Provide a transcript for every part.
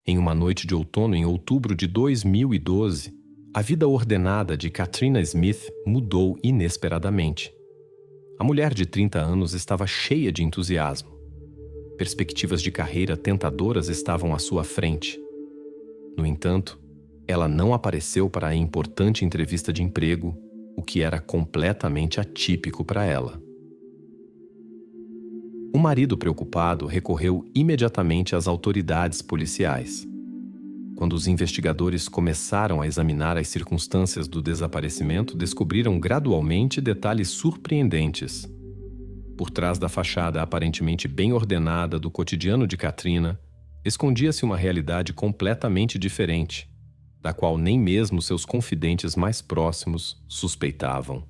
Em uma noite de outono em outubro de 2012, a vida ordenada de Katrina Smith mudou inesperadamente. A mulher de 30 anos estava cheia de entusiasmo. Perspectivas de carreira tentadoras estavam à sua frente. No entanto, ela não apareceu para a importante entrevista de emprego, o que era completamente atípico para ela. O marido, preocupado, recorreu imediatamente às autoridades policiais. Quando os investigadores começaram a examinar as circunstâncias do desaparecimento, descobriram gradualmente detalhes surpreendentes. Por trás da fachada aparentemente bem ordenada do cotidiano de Katrina, escondia-se uma realidade completamente diferente, da qual nem mesmo seus confidentes mais próximos suspeitavam.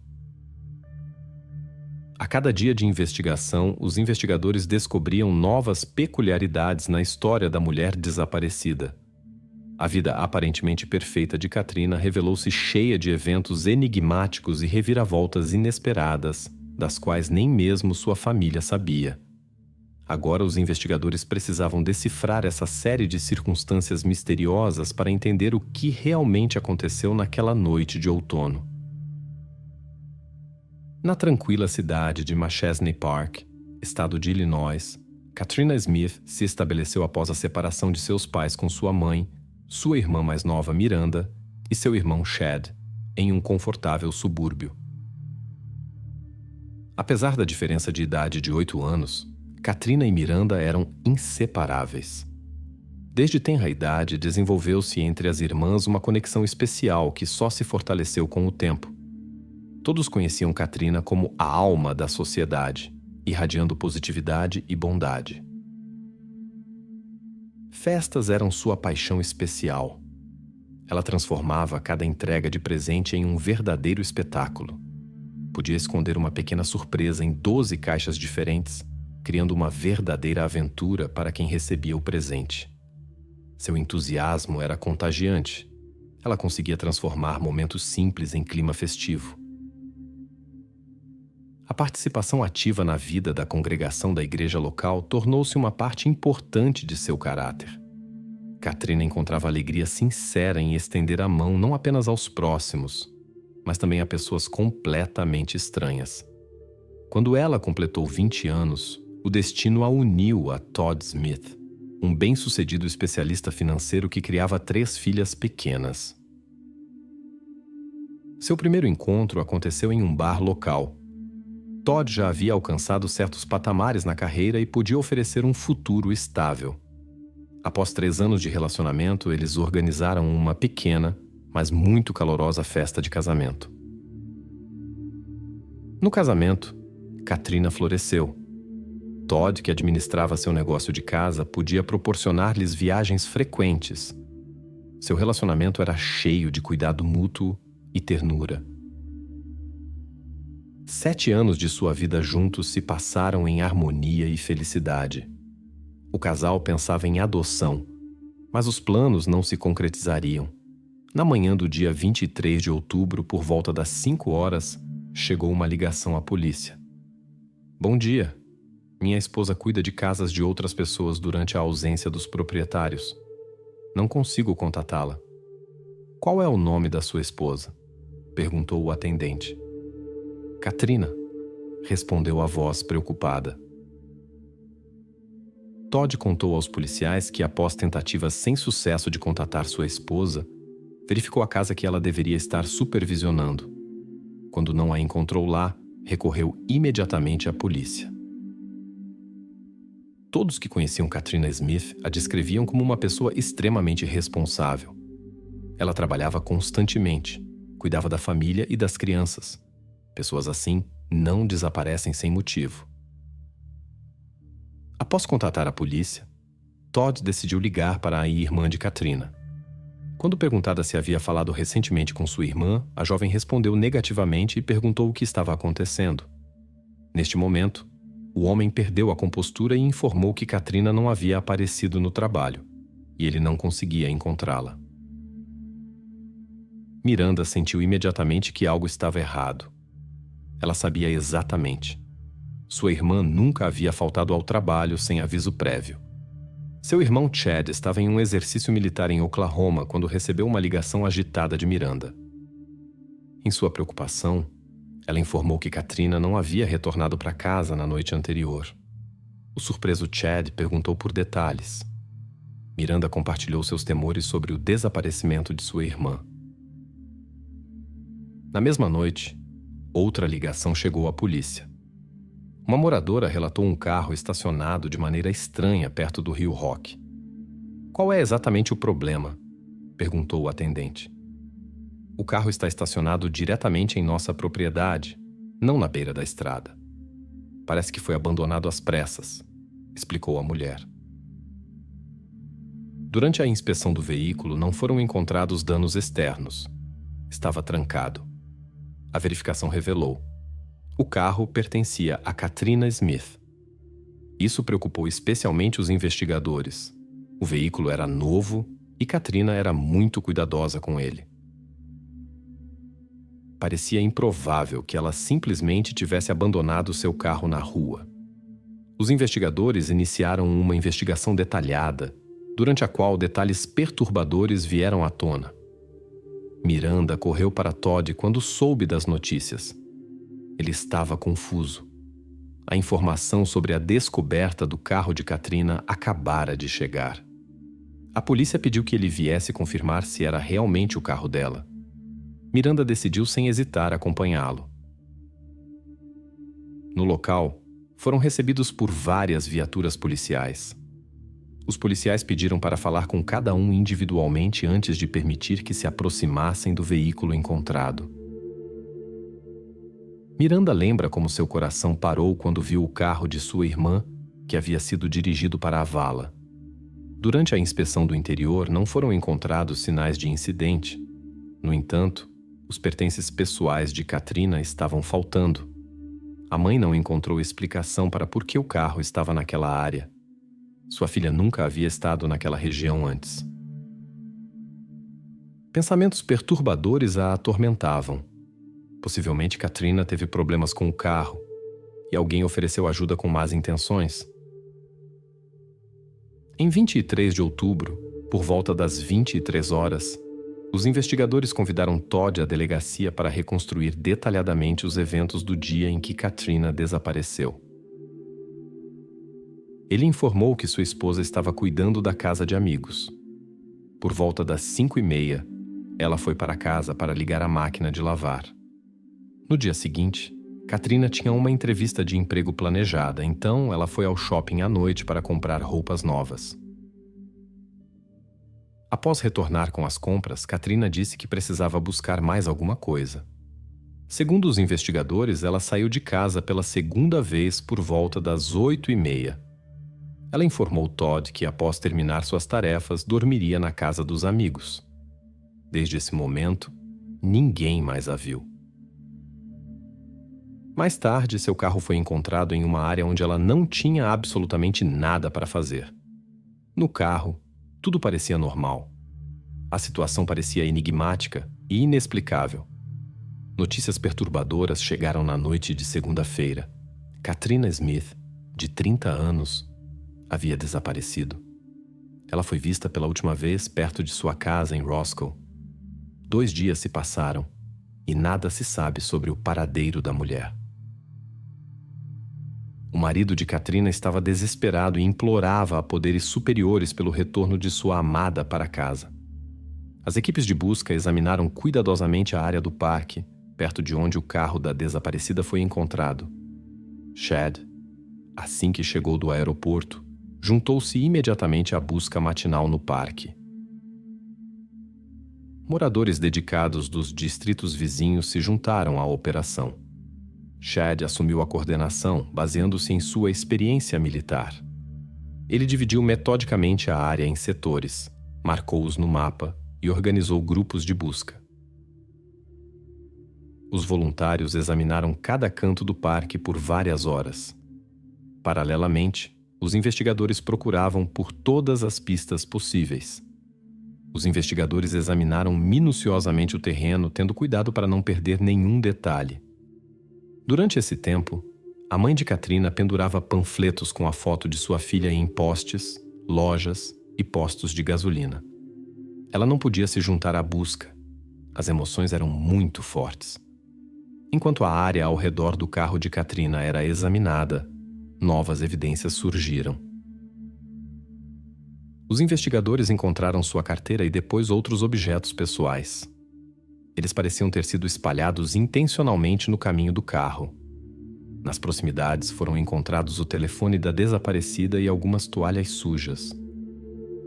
A cada dia de investigação, os investigadores descobriam novas peculiaridades na história da mulher desaparecida. A vida aparentemente perfeita de Katrina revelou-se cheia de eventos enigmáticos e reviravoltas inesperadas, das quais nem mesmo sua família sabia. Agora os investigadores precisavam decifrar essa série de circunstâncias misteriosas para entender o que realmente aconteceu naquela noite de outono. Na tranquila cidade de Machesney Park, estado de Illinois, Katrina Smith se estabeleceu após a separação de seus pais com sua mãe, sua irmã mais nova Miranda e seu irmão Chad, em um confortável subúrbio. Apesar da diferença de idade de 8 anos, Katrina e Miranda eram inseparáveis. Desde tenra idade, desenvolveu-se entre as irmãs uma conexão especial que só se fortaleceu com o tempo. Todos conheciam Katrina como a alma da sociedade, irradiando positividade e bondade. Festas eram sua paixão especial. Ela transformava cada entrega de presente em um verdadeiro espetáculo. Podia esconder uma pequena surpresa em 12 caixas diferentes, criando uma verdadeira aventura para quem recebia o presente. Seu entusiasmo era contagiante. Ela conseguia transformar momentos simples em clima festivo. A participação ativa na vida da congregação da igreja local tornou-se uma parte importante de seu caráter. Katrina encontrava alegria sincera em estender a mão não apenas aos próximos, mas também a pessoas completamente estranhas. Quando ela completou 20 anos, o destino a uniu a Todd Smith, um bem-sucedido especialista financeiro que criava 3 filhas pequenas. Seu primeiro encontro aconteceu em um bar local. Todd já havia alcançado certos patamares na carreira e podia oferecer um futuro estável. Após 3 anos de relacionamento, eles organizaram uma pequena, mas muito calorosa festa de casamento. No casamento, Katrina floresceu. Todd, que administrava seu negócio de casa, podia proporcionar-lhes viagens frequentes. Seu relacionamento era cheio de cuidado mútuo e ternura. 7 anos de sua vida juntos se passaram em harmonia e felicidade. O casal pensava em adoção, mas os planos não se concretizariam. Na manhã do dia 23 de outubro, por volta das 5 horas, chegou uma ligação à polícia. Bom dia. Minha esposa cuida de casas de outras pessoas durante a ausência dos proprietários. Não consigo contatá-la. Qual é o nome da sua esposa? Perguntou o atendente. Katrina, respondeu a voz preocupada. Todd contou aos policiais que, após tentativas sem sucesso de contatar sua esposa, verificou a casa que ela deveria estar supervisionando. Quando não a encontrou lá, recorreu imediatamente à polícia. Todos que conheciam Katrina Smith a descreviam como uma pessoa extremamente responsável. Ela trabalhava constantemente, cuidava da família e das crianças. Pessoas assim não desaparecem sem motivo. Após contatar a polícia, Todd decidiu ligar para a irmã de Katrina. Quando perguntada se havia falado recentemente com sua irmã, a jovem respondeu negativamente e perguntou o que estava acontecendo. Neste momento, o homem perdeu a compostura e informou que Katrina não havia aparecido no trabalho, e ele não conseguia encontrá-la. Miranda sentiu imediatamente que algo estava errado. Ela sabia exatamente. Sua irmã nunca havia faltado ao trabalho sem aviso prévio. Seu irmão Chad estava em um exercício militar em Oklahoma quando recebeu uma ligação agitada de Miranda. Em sua preocupação, ela informou que Katrina não havia retornado para casa na noite anterior. O surpreso Chad perguntou por detalhes. Miranda compartilhou seus temores sobre o desaparecimento de sua irmã. Na mesma noite, outra ligação chegou à polícia. Uma moradora relatou um carro estacionado de maneira estranha perto do rio Rock. "Qual é exatamente o problema?" perguntou o atendente. "O carro está estacionado diretamente em nossa propriedade, não na beira da estrada. Parece que foi abandonado às pressas", explicou a mulher. Durante a inspeção do veículo, não foram encontrados danos externos. Estava trancado. A verificação revelou: o carro pertencia a Katrina Smith. Isso preocupou especialmente os investigadores. O veículo era novo e Katrina era muito cuidadosa com ele. Parecia improvável que ela simplesmente tivesse abandonado seu carro na rua. Os investigadores iniciaram uma investigação detalhada, durante a qual detalhes perturbadores vieram à tona. Miranda correu para Todd quando soube das notícias. Ele estava confuso. A informação sobre a descoberta do carro de Katrina acabara de chegar. A polícia pediu que ele viesse confirmar se era realmente o carro dela. Miranda decidiu sem hesitar acompanhá-lo. No local, foram recebidos por várias viaturas policiais. Os policiais pediram para falar com cada um individualmente antes de permitir que se aproximassem do veículo encontrado. Miranda lembra como seu coração parou quando viu o carro de sua irmã, que havia sido dirigido para a vala. Durante a inspeção do interior, não foram encontrados sinais de incidente. No entanto, os pertences pessoais de Katrina estavam faltando. A mãe não encontrou explicação para por que o carro estava naquela área. Sua filha nunca havia estado naquela região antes. Pensamentos perturbadores a atormentavam. Possivelmente Katrina teve problemas com o carro e alguém ofereceu ajuda com más intenções. Em 23 de outubro, por volta das 23 horas, os investigadores convidaram Todd à delegacia para reconstruir detalhadamente os eventos do dia em que Katrina desapareceu. Ele informou que sua esposa estava cuidando da casa de amigos. Por volta das 5h30, ela foi para casa para ligar a máquina de lavar. No dia seguinte, Katrina tinha uma entrevista de emprego planejada, então ela foi ao shopping à noite para comprar roupas novas. Após retornar com as compras, Katrina disse que precisava buscar mais alguma coisa. Segundo os investigadores, ela saiu de casa pela segunda vez por volta das 8h30. Ela informou Todd que, após terminar suas tarefas, dormiria na casa dos amigos. Desde esse momento, ninguém mais a viu. Mais tarde, seu carro foi encontrado em uma área onde ela não tinha absolutamente nada para fazer. No carro, tudo parecia normal. A situação parecia enigmática e inexplicável. Notícias perturbadoras chegaram na noite de segunda-feira. Katrina Smith, de 30 anos, havia desaparecido. Ela foi vista pela última vez perto de sua casa em Roscoe. 2 dias se passaram e nada se sabe sobre o paradeiro da mulher. O marido de Katrina estava desesperado e implorava a poderes superiores pelo retorno de sua amada para casa. As equipes de busca examinaram cuidadosamente a área do parque, perto de onde o carro da desaparecida foi encontrado. Chad, assim que chegou do aeroporto, juntou-se imediatamente à busca matinal no parque. Moradores dedicados dos distritos vizinhos se juntaram à operação. Chad assumiu a coordenação, baseando-se em sua experiência militar. Ele dividiu metodicamente a área em setores, marcou-os no mapa e organizou grupos de busca. Os voluntários examinaram cada canto do parque por várias horas. Paralelamente, os investigadores procuravam por todas as pistas possíveis. Os investigadores examinaram minuciosamente o terreno, tendo cuidado para não perder nenhum detalhe. Durante esse tempo, a mãe de Katrina pendurava panfletos com a foto de sua filha em postes, lojas e postos de gasolina. Ela não podia se juntar à busca. As emoções eram muito fortes. Enquanto a área ao redor do carro de Katrina era examinada, novas evidências surgiram. Os investigadores encontraram sua carteira e depois outros objetos pessoais. Eles pareciam ter sido espalhados intencionalmente no caminho do carro. Nas proximidades foram encontrados o telefone da desaparecida e algumas toalhas sujas.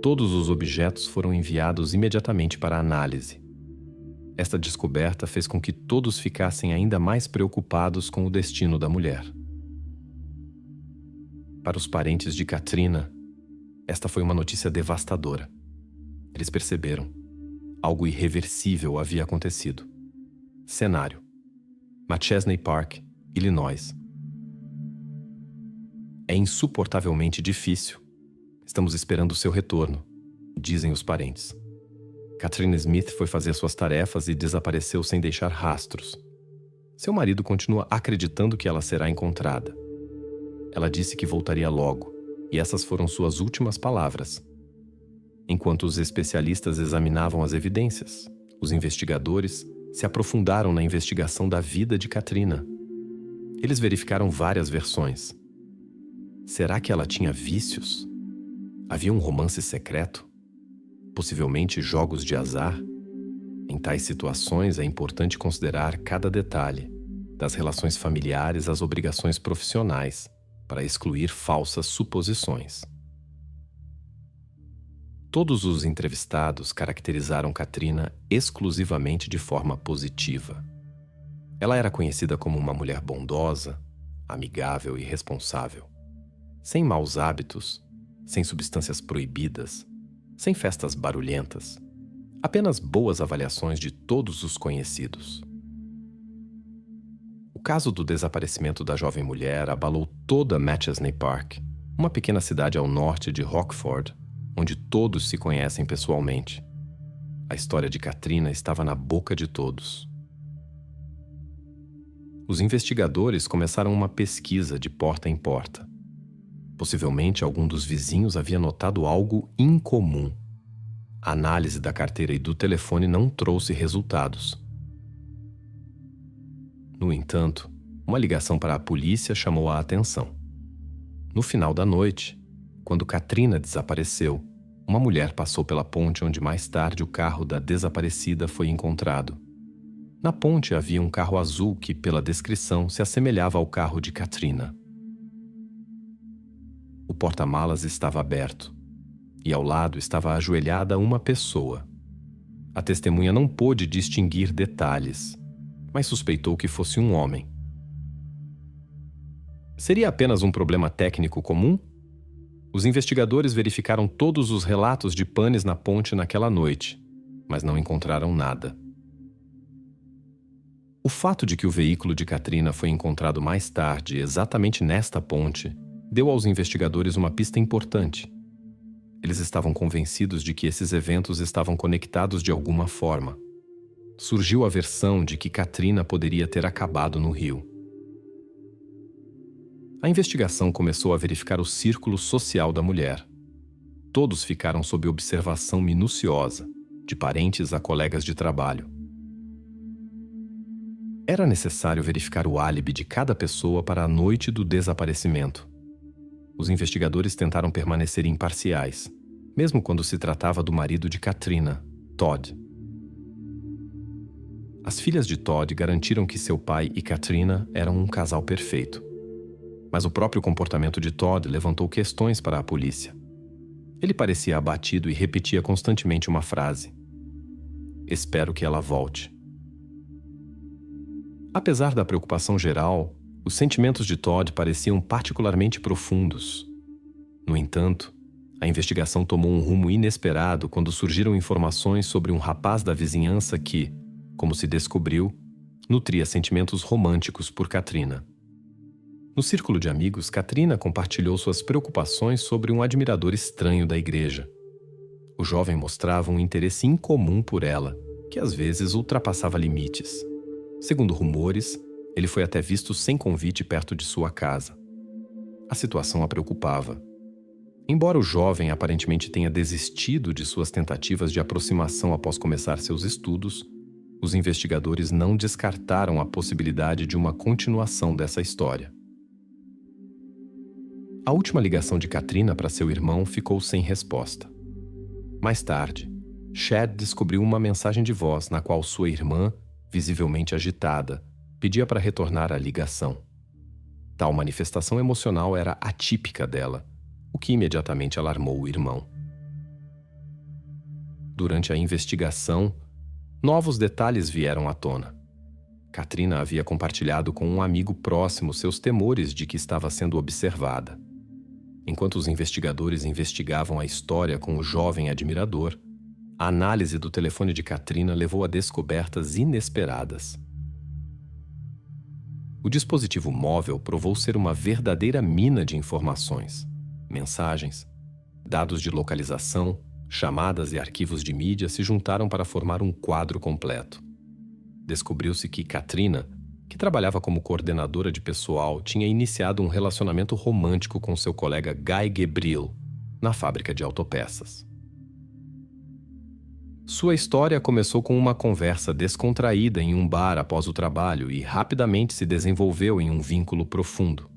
Todos os objetos foram enviados imediatamente para análise. Esta descoberta fez com que todos ficassem ainda mais preocupados com o destino da mulher. Para os parentes de Katrina, esta foi uma notícia devastadora. Eles perceberam. Algo irreversível havia acontecido. Cenário: Machesney Park, Illinois. É insuportavelmente difícil. Estamos esperando seu retorno, dizem os parentes. Katrina Smith foi fazer suas tarefas e desapareceu sem deixar rastros. Seu marido continua acreditando que ela será encontrada. Ela disse que voltaria logo, e essas foram suas últimas palavras. Enquanto os especialistas examinavam as evidências, os investigadores se aprofundaram na investigação da vida de Katrina. Eles verificaram várias versões. Será que ela tinha vícios? Havia um romance secreto? Possivelmente jogos de azar? Em tais situações é importante considerar cada detalhe, das relações familiares às obrigações profissionais, para excluir falsas suposições. Todos os entrevistados caracterizaram Katrina exclusivamente de forma positiva. Ela era conhecida como uma mulher bondosa, amigável e responsável, sem maus hábitos, sem substâncias proibidas, sem festas barulhentas, apenas boas avaliações de todos os conhecidos. O caso do desaparecimento da jovem mulher abalou toda Machesney Park, uma pequena cidade ao norte de Rockford, onde todos se conhecem pessoalmente. A história de Katrina estava na boca de todos. Os investigadores começaram uma pesquisa de porta em porta. Possivelmente algum dos vizinhos havia notado algo incomum. A análise da carteira e do telefone não trouxe resultados. No entanto, uma ligação para a polícia chamou a atenção. No final da noite, quando Katrina desapareceu, uma mulher passou pela ponte onde mais tarde o carro da desaparecida foi encontrado. Na ponte havia um carro azul que, pela descrição, se assemelhava ao carro de Katrina. O porta-malas estava aberto, e ao lado estava ajoelhada uma pessoa. A testemunha não pôde distinguir detalhes, mas suspeitou que fosse um homem. Seria apenas um problema técnico comum? Os investigadores verificaram todos os relatos de panes na ponte naquela noite, mas não encontraram nada. O fato de que o veículo de Katrina foi encontrado mais tarde, exatamente nesta ponte, deu aos investigadores uma pista importante. Eles estavam convencidos de que esses eventos estavam conectados de alguma forma. Surgiu a versão de que Katrina poderia ter acabado no rio. A investigação começou a verificar o círculo social da mulher. Todos ficaram sob observação minuciosa, de parentes a colegas de trabalho. Era necessário verificar o álibi de cada pessoa para a noite do desaparecimento. Os investigadores tentaram permanecer imparciais, mesmo quando se tratava do marido de Katrina, Todd. As filhas de Todd garantiram que seu pai e Katrina eram um casal perfeito. Mas o próprio comportamento de Todd levantou questões para a polícia. Ele parecia abatido e repetia constantemente uma frase: "Espero que ela volte." Apesar da preocupação geral, os sentimentos de Todd pareciam particularmente profundos. No entanto, a investigação tomou um rumo inesperado quando surgiram informações sobre um rapaz da vizinhança que, como se descobriu, nutria sentimentos românticos por Katrina. No círculo de amigos, Katrina compartilhou suas preocupações sobre um admirador estranho da igreja. O jovem mostrava um interesse incomum por ela, que às vezes ultrapassava limites. Segundo rumores, ele foi até visto sem convite perto de sua casa. A situação a preocupava. Embora o jovem aparentemente tenha desistido de suas tentativas de aproximação após começar seus estudos, os investigadores não descartaram a possibilidade de uma continuação dessa história. A última ligação de Katrina para seu irmão ficou sem resposta. Mais tarde, Chad descobriu uma mensagem de voz na qual sua irmã, visivelmente agitada, pedia para retornar à ligação. Tal manifestação emocional era atípica dela, o que imediatamente alarmou o irmão. Durante a investigação, novos detalhes vieram à tona. Katrina havia compartilhado com um amigo próximo seus temores de que estava sendo observada. Enquanto os investigadores investigavam a história com o jovem admirador, a análise do telefone de Katrina levou a descobertas inesperadas. O dispositivo móvel provou ser uma verdadeira mina de informações. Mensagens, dados de localização, chamadas e arquivos de mídia se juntaram para formar um quadro completo. Descobriu-se que Katrina, que trabalhava como coordenadora de pessoal, tinha iniciado um relacionamento romântico com seu colega Guy Gebril, na fábrica de autopeças. Sua história começou com uma conversa descontraída em um bar após o trabalho e rapidamente se desenvolveu em um vínculo profundo.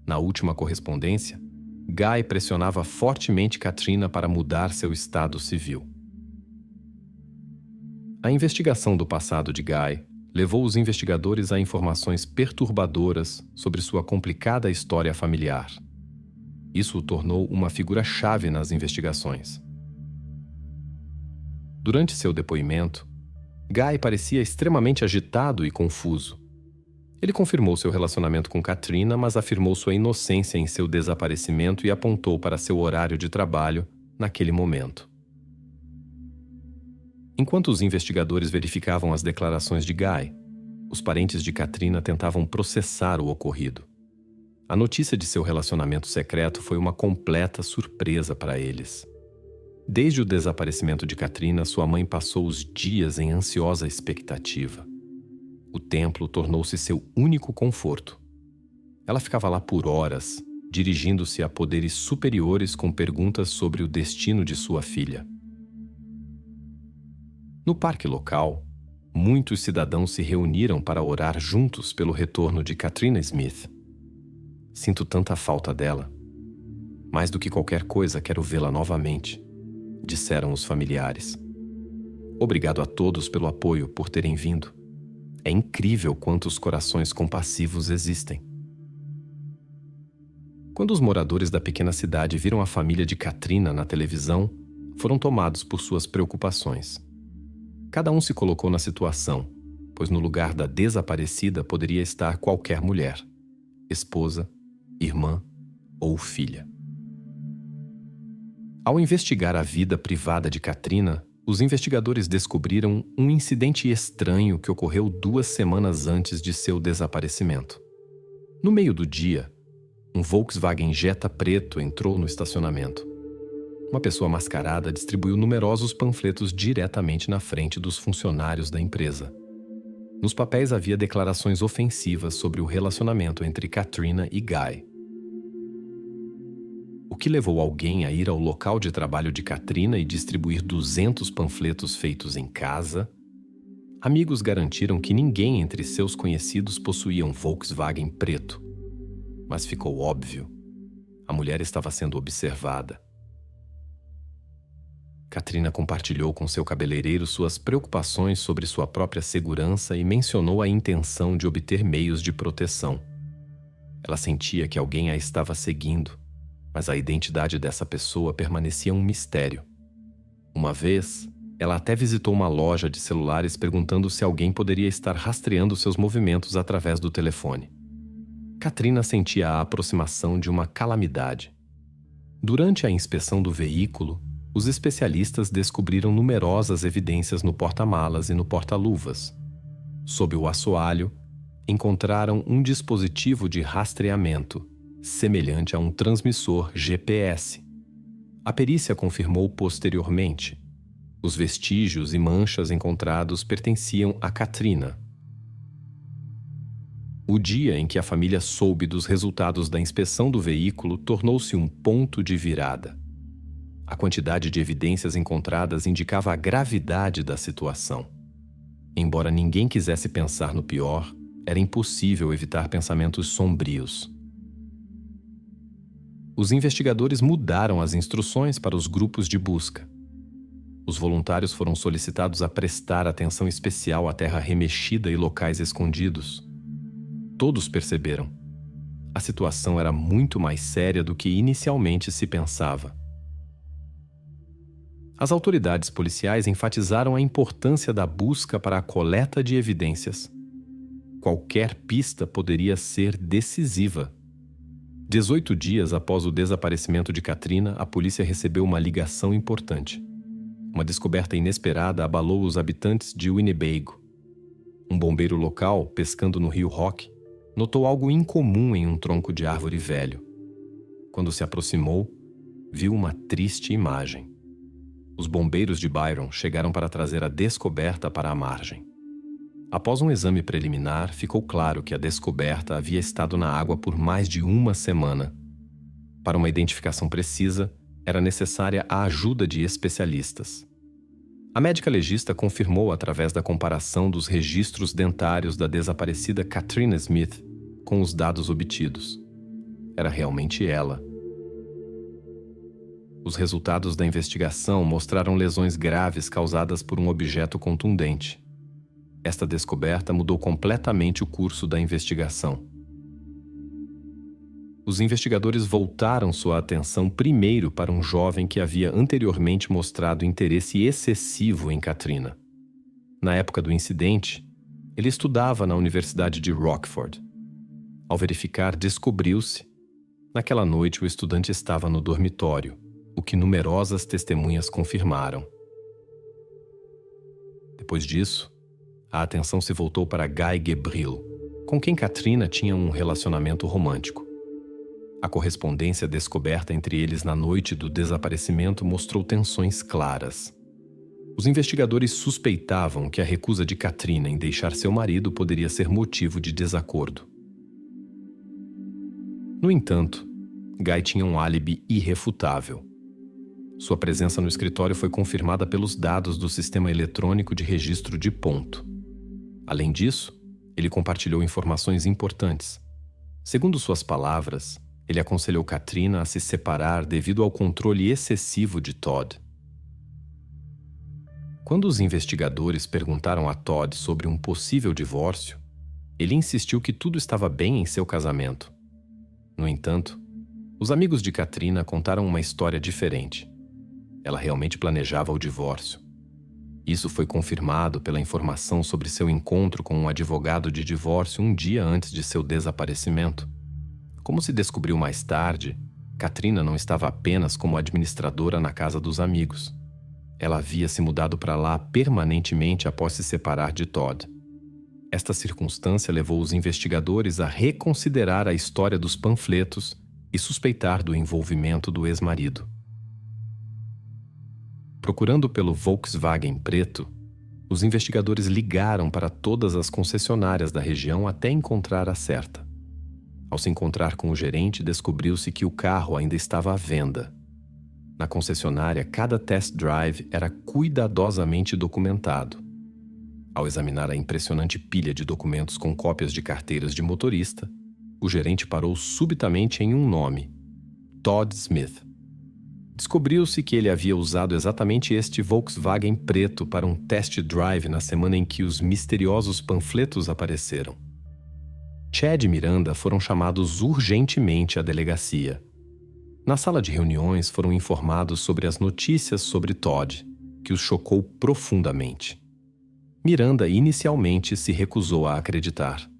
Na última correspondência, Guy pressionava fortemente Katrina para mudar seu estado civil. A investigação do passado de Guy levou os investigadores a informações perturbadoras sobre sua complicada história familiar. Isso o tornou uma figura-chave nas investigações. Durante seu depoimento, Guy parecia extremamente agitado e confuso. Ele confirmou seu relacionamento com Katrina, mas afirmou sua inocência em seu desaparecimento e apontou para seu horário de trabalho naquele momento. Enquanto os investigadores verificavam as declarações de Guy, os parentes de Katrina tentavam processar o ocorrido. A notícia de seu relacionamento secreto foi uma completa surpresa para eles. Desde o desaparecimento de Katrina, sua mãe passou os dias em ansiosa expectativa. O templo tornou-se seu único conforto. Ela ficava lá por horas, dirigindo-se a poderes superiores com perguntas sobre o destino de sua filha. No parque local, muitos cidadãos se reuniram para orar juntos pelo retorno de Katrina Smith. Sinto tanta falta dela. Mais do que qualquer coisa, quero vê-la novamente, disseram os familiares. Obrigado a todos pelo apoio, por terem vindo. É incrível quantos corações compassivos existem. Quando os moradores da pequena cidade viram a família de Katrina na televisão, foram tomados por suas preocupações. Cada um se colocou na situação, pois no lugar da desaparecida poderia estar qualquer mulher, esposa, irmã ou filha. Ao investigar a vida privada de Katrina, os investigadores descobriram um incidente estranho que ocorreu 2 semanas antes de seu desaparecimento. No meio do dia, um Volkswagen Jetta preto entrou no estacionamento. Uma pessoa mascarada distribuiu numerosos panfletos diretamente na frente dos funcionários da empresa. Nos papéis havia declarações ofensivas sobre o relacionamento entre Katrina e Guy. O que levou alguém a ir ao local de trabalho de Katrina e distribuir 200 panfletos feitos em casa? Amigos garantiram que ninguém entre seus conhecidos possuía um Volkswagen preto. Mas ficou óbvio. A mulher estava sendo observada. Katrina compartilhou com seu cabeleireiro suas preocupações sobre sua própria segurança e mencionou a intenção de obter meios de proteção. Ela sentia que alguém a estava seguindo, mas a identidade dessa pessoa permanecia um mistério. Uma vez, ela até visitou uma loja de celulares perguntando se alguém poderia estar rastreando seus movimentos através do telefone. Katrina sentia a aproximação de uma calamidade. Durante a inspeção do veículo, os especialistas descobriram numerosas evidências no porta-malas e no porta-luvas. Sob o assoalho, encontraram um dispositivo de rastreamento, semelhante a um transmissor GPS. A perícia confirmou posteriormente. Os vestígios e manchas encontrados pertenciam a Katrina. O dia em que a família soube dos resultados da inspeção do veículo tornou-se um ponto de virada. A quantidade de evidências encontradas indicava a gravidade da situação. Embora ninguém quisesse pensar no pior, era impossível evitar pensamentos sombrios. Os investigadores mudaram as instruções para os grupos de busca. Os voluntários foram solicitados a prestar atenção especial à terra remexida e locais escondidos. Todos perceberam. A situação era muito mais séria do que inicialmente se pensava. As autoridades policiais enfatizaram a importância da busca para a coleta de evidências. Qualquer pista poderia ser decisiva. 18 dias após o desaparecimento de Katrina, a polícia recebeu uma ligação importante. Uma descoberta inesperada abalou os habitantes de Winnebago. Um bombeiro local, pescando no rio Rock, notou algo incomum em um tronco de árvore velho. Quando se aproximou, viu uma triste imagem. Os bombeiros de Byron chegaram para trazer a descoberta para a margem. Após um exame preliminar, ficou claro que a descoberta havia estado na água por mais de uma semana. Para uma identificação precisa, era necessária a ajuda de especialistas. A médica legista confirmou através da comparação dos registros dentários da desaparecida Katrina Smith com os dados obtidos. Era realmente ela. Os resultados da investigação mostraram lesões graves causadas por um objeto contundente. Esta descoberta mudou completamente o curso da investigação. Os investigadores voltaram sua atenção primeiro para um jovem que havia anteriormente mostrado interesse excessivo em Katrina. Na época do incidente, ele estudava na Universidade de Rockford. Ao verificar, descobriu-se. Naquela noite, o estudante estava no dormitório, o que numerosas testemunhas confirmaram. Depois disso, a atenção se voltou para Guy Gebril, com quem Katrina tinha um relacionamento romântico. A correspondência descoberta entre eles na noite do desaparecimento mostrou tensões claras. Os investigadores suspeitavam que a recusa de Katrina em deixar seu marido poderia ser motivo de desacordo. No entanto, Guy tinha um álibi irrefutável. Sua presença no escritório foi confirmada pelos dados do sistema eletrônico de registro de ponto. Além disso, ele compartilhou informações importantes. Segundo suas palavras, ele aconselhou Katrina a se separar devido ao controle excessivo de Todd. Quando os investigadores perguntaram a Todd sobre um possível divórcio, ele insistiu que tudo estava bem em seu casamento. No entanto, os amigos de Katrina contaram uma história diferente. Ela realmente planejava o divórcio. Isso foi confirmado pela informação sobre seu encontro com um advogado de divórcio um dia antes de seu desaparecimento. Como se descobriu mais tarde, Katrina não estava apenas como administradora na casa dos amigos. Ela havia se mudado para lá permanentemente após se separar de Todd. Esta circunstância levou os investigadores a reconsiderar a história dos panfletos e suspeitar do envolvimento do ex-marido. Procurando pelo Volkswagen preto, os investigadores ligaram para todas as concessionárias da região até encontrar a certa. Ao se encontrar com o gerente, descobriu-se que o carro ainda estava à venda. Na concessionária, cada test drive era cuidadosamente documentado. Ao examinar a impressionante pilha de documentos com cópias de carteiras de motorista, o gerente parou subitamente em um nome: Todd Smith. Descobriu-se que ele havia usado exatamente este Volkswagen preto para um test drive na semana em que os misteriosos panfletos apareceram. Chad e Miranda foram chamados urgentemente à delegacia. Na sala de reuniões foram informados sobre as notícias sobre Todd, que os chocou profundamente. Miranda inicialmente se recusou a acreditar.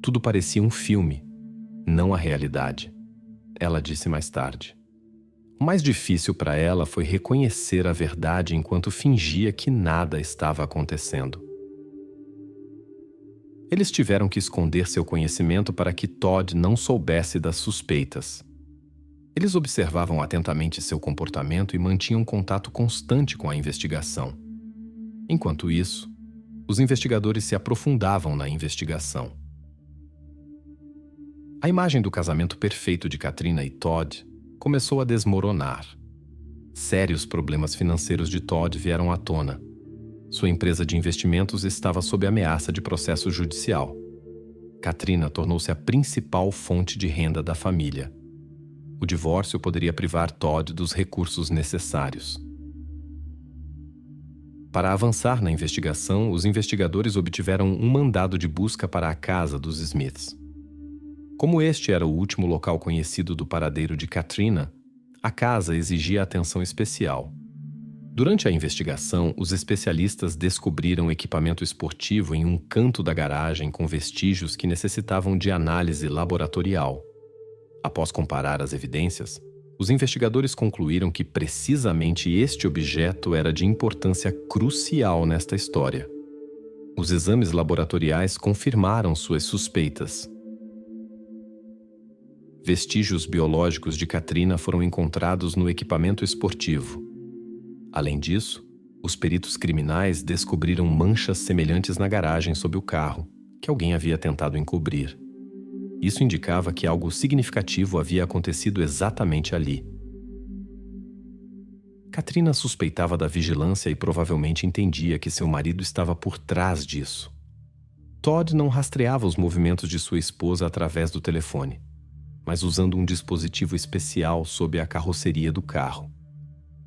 Tudo parecia um filme, não a realidade. Ela disse mais tarde. O mais difícil para ela foi reconhecer a verdade enquanto fingia que nada estava acontecendo. Eles tiveram que esconder seu conhecimento para que Todd não soubesse das suspeitas. Eles observavam atentamente seu comportamento e mantinham contato constante com a investigação. Enquanto isso, os investigadores se aprofundavam na investigação. A imagem do casamento perfeito de Katrina e Todd começou a desmoronar. Sérios problemas financeiros de Todd vieram à tona. Sua empresa de investimentos estava sob ameaça de processo judicial. Katrina tornou-se a principal fonte de renda da família. O divórcio poderia privar Todd dos recursos necessários. Para avançar na investigação, os investigadores obtiveram um mandado de busca para a casa dos Smiths. Como este era o último local conhecido do paradeiro de Katrina, a casa exigia atenção especial. Durante a investigação, os especialistas descobriram equipamento esportivo em um canto da garagem com vestígios que necessitavam de análise laboratorial. Após comparar as evidências, os investigadores concluíram que precisamente este objeto era de importância crucial nesta história. Os exames laboratoriais confirmaram suas suspeitas. Vestígios biológicos de Katrina foram encontrados no equipamento esportivo. Além disso, os peritos criminais descobriram manchas semelhantes na garagem sob o carro, que alguém havia tentado encobrir. Isso indicava que algo significativo havia acontecido exatamente ali. Katrina suspeitava da vigilância e provavelmente entendia que seu marido estava por trás disso. Todd não rastreava os movimentos de sua esposa através do telefone, mas usando um dispositivo especial sob a carroceria do carro.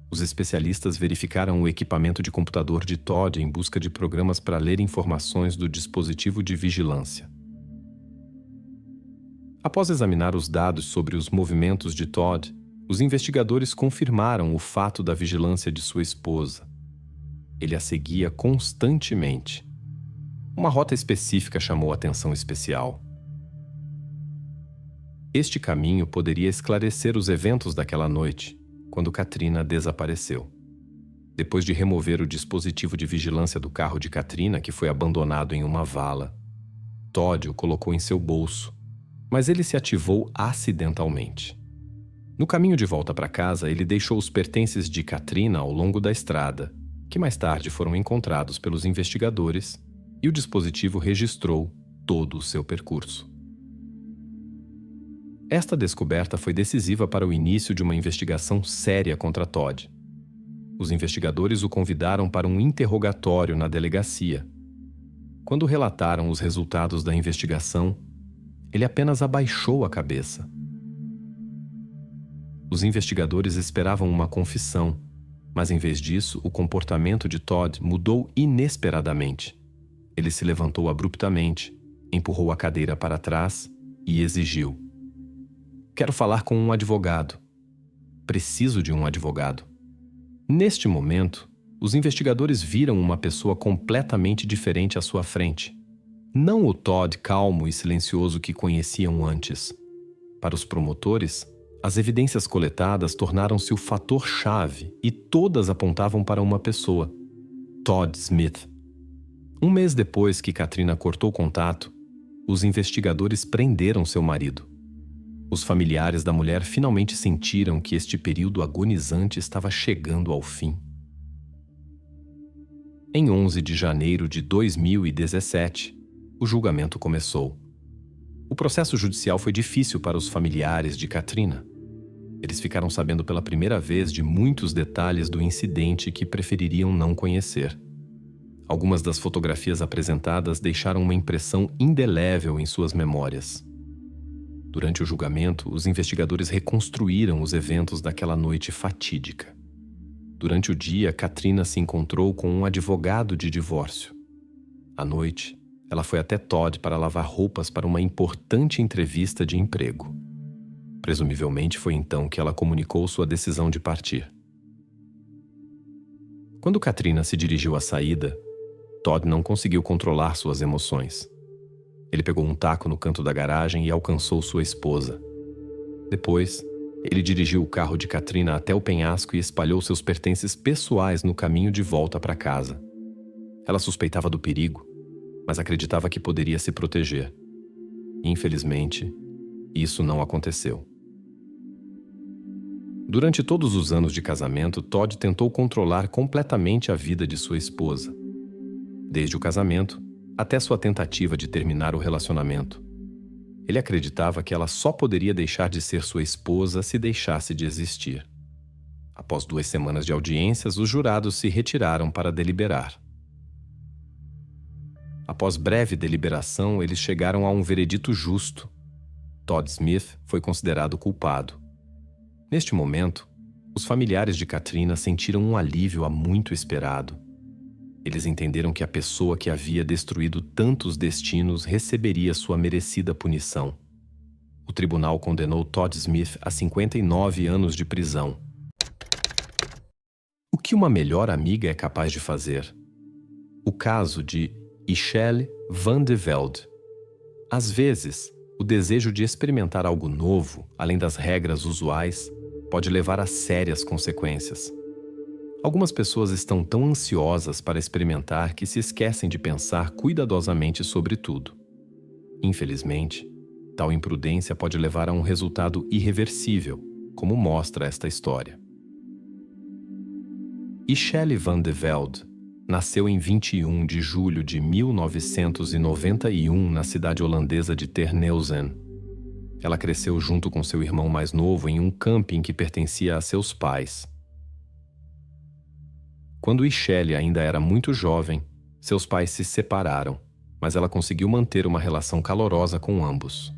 Os especialistas verificaram o equipamento de computador de Todd em busca de programas para ler informações do dispositivo de vigilância. Após examinar os dados sobre os movimentos de Todd, os investigadores confirmaram o fato da vigilância de sua esposa. Ele a seguia constantemente. Uma rota específica chamou atenção especial. Este caminho poderia esclarecer os eventos daquela noite, quando Katrina desapareceu. Depois de remover o dispositivo de vigilância do carro de Katrina, que foi abandonado em uma vala, Todd o colocou em seu bolso, mas ele se ativou acidentalmente. No caminho de volta para casa, ele deixou os pertences de Katrina ao longo da estrada, que mais tarde foram encontrados pelos investigadores, e o dispositivo registrou todo o seu percurso. Esta descoberta foi decisiva para o início de uma investigação séria contra Todd. Os investigadores o convidaram para um interrogatório na delegacia. Quando relataram os resultados da investigação, ele apenas abaixou a cabeça. Os investigadores esperavam uma confissão, mas em vez disso, o comportamento de Todd mudou inesperadamente. Ele se levantou abruptamente, empurrou a cadeira para trás e exigiu: "Quero falar com um advogado. Preciso de um advogado." Neste momento, os investigadores viram uma pessoa completamente diferente à sua frente. Não o Todd calmo e silencioso que conheciam antes. Para os promotores, as evidências coletadas tornaram-se o fator-chave e todas apontavam para uma pessoa: Todd Smith. Um mês depois que Katrina cortou contato, os investigadores prenderam seu marido. Os familiares da mulher finalmente sentiram que este período agonizante estava chegando ao fim. Em 11 de janeiro de 2017, o julgamento começou. O processo judicial foi difícil para os familiares de Katrina. Eles ficaram sabendo pela primeira vez de muitos detalhes do incidente que prefeririam não conhecer. Algumas das fotografias apresentadas deixaram uma impressão indelével em suas memórias. Durante o julgamento, os investigadores reconstruíram os eventos daquela noite fatídica. Durante o dia, Katrina se encontrou com um advogado de divórcio. À noite, ela foi até Todd para lavar roupas para uma importante entrevista de emprego. Presumivelmente foi então que ela comunicou sua decisão de partir. Quando Katrina se dirigiu à saída, Todd não conseguiu controlar suas emoções. Ele pegou um taco no canto da garagem e alcançou sua esposa. Depois, ele dirigiu o carro de Katrina até o penhasco e espalhou seus pertences pessoais no caminho de volta para casa. Ela suspeitava do perigo, mas acreditava que poderia se proteger. Infelizmente, isso não aconteceu. Durante todos os anos de casamento, Todd tentou controlar completamente a vida de sua esposa. Desde o casamento, até sua tentativa de terminar o relacionamento. Ele acreditava que ela só poderia deixar de ser sua esposa se deixasse de existir. Após 2 semanas de audiências, os jurados se retiraram para deliberar. Após breve deliberação, eles chegaram a um veredito justo. Todd Smith foi considerado culpado. Neste momento, os familiares de Katrina sentiram um alívio há muito esperado. Eles entenderam que a pessoa que havia destruído tantos destinos receberia sua merecida punição. O tribunal condenou Todd Smith a 59 anos de prisão. O que uma melhor amiga é capaz de fazer? O caso de Ishelle van de Velde. Às vezes, o desejo de experimentar algo novo, além das regras usuais, pode levar a sérias consequências. Algumas pessoas estão tão ansiosas para experimentar que se esquecem de pensar cuidadosamente sobre tudo. Infelizmente, tal imprudência pode levar a um resultado irreversível, como mostra esta história. Ishelle van de Velde nasceu em 21 de julho de 1991 na cidade holandesa de Terneuzen. Ela cresceu junto com seu irmão mais novo em um camping que pertencia a seus pais. Quando Ishelle ainda era muito jovem, seus pais se separaram, mas ela conseguiu manter uma relação calorosa com ambos.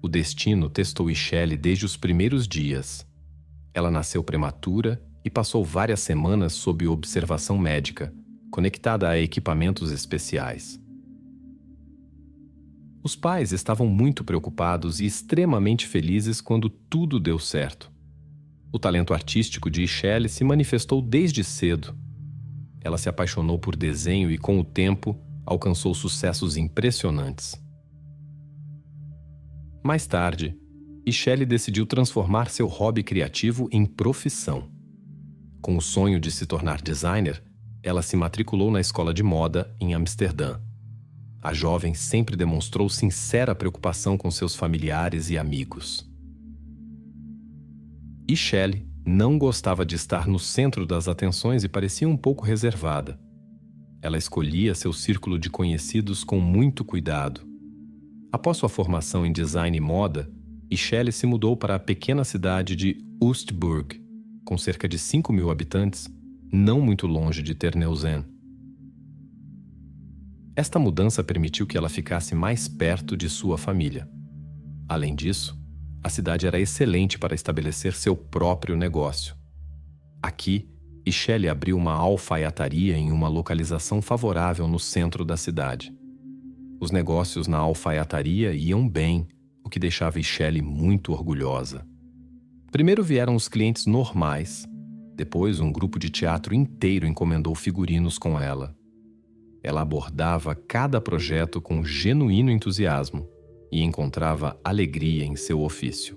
O destino testou Ishelle desde os primeiros dias. Ela nasceu prematura e passou várias semanas sob observação médica, conectada a equipamentos especiais. Os pais estavam muito preocupados e extremamente felizes quando tudo deu certo. O talento artístico de Ishelle se manifestou desde cedo. Ela se apaixonou por desenho e, com o tempo, alcançou sucessos impressionantes. Mais tarde, Ishelle decidiu transformar seu hobby criativo em profissão. Com o sonho de se tornar designer, ela se matriculou na escola de moda em Amsterdã. A jovem sempre demonstrou sincera preocupação com seus familiares e amigos. Ishelle não gostava de estar no centro das atenções e parecia um pouco reservada. Ela escolhia seu círculo de conhecidos com muito cuidado. Após sua formação em design e moda, Ishelle se mudou para a pequena cidade de Oostburg, com cerca de 5.000 habitantes, não muito longe de Terneuzen. Esta mudança permitiu que ela ficasse mais perto de sua família. Além disso, a cidade era excelente para estabelecer seu próprio negócio. Aqui, Ishelle abriu uma alfaiataria em uma localização favorável no centro da cidade. Os negócios na alfaiataria iam bem, o que deixava Ishelle muito orgulhosa. Primeiro vieram os clientes normais, depois um grupo de teatro inteiro encomendou figurinos com ela. Ela abordava cada projeto com genuíno entusiasmo e encontrava alegria em seu ofício.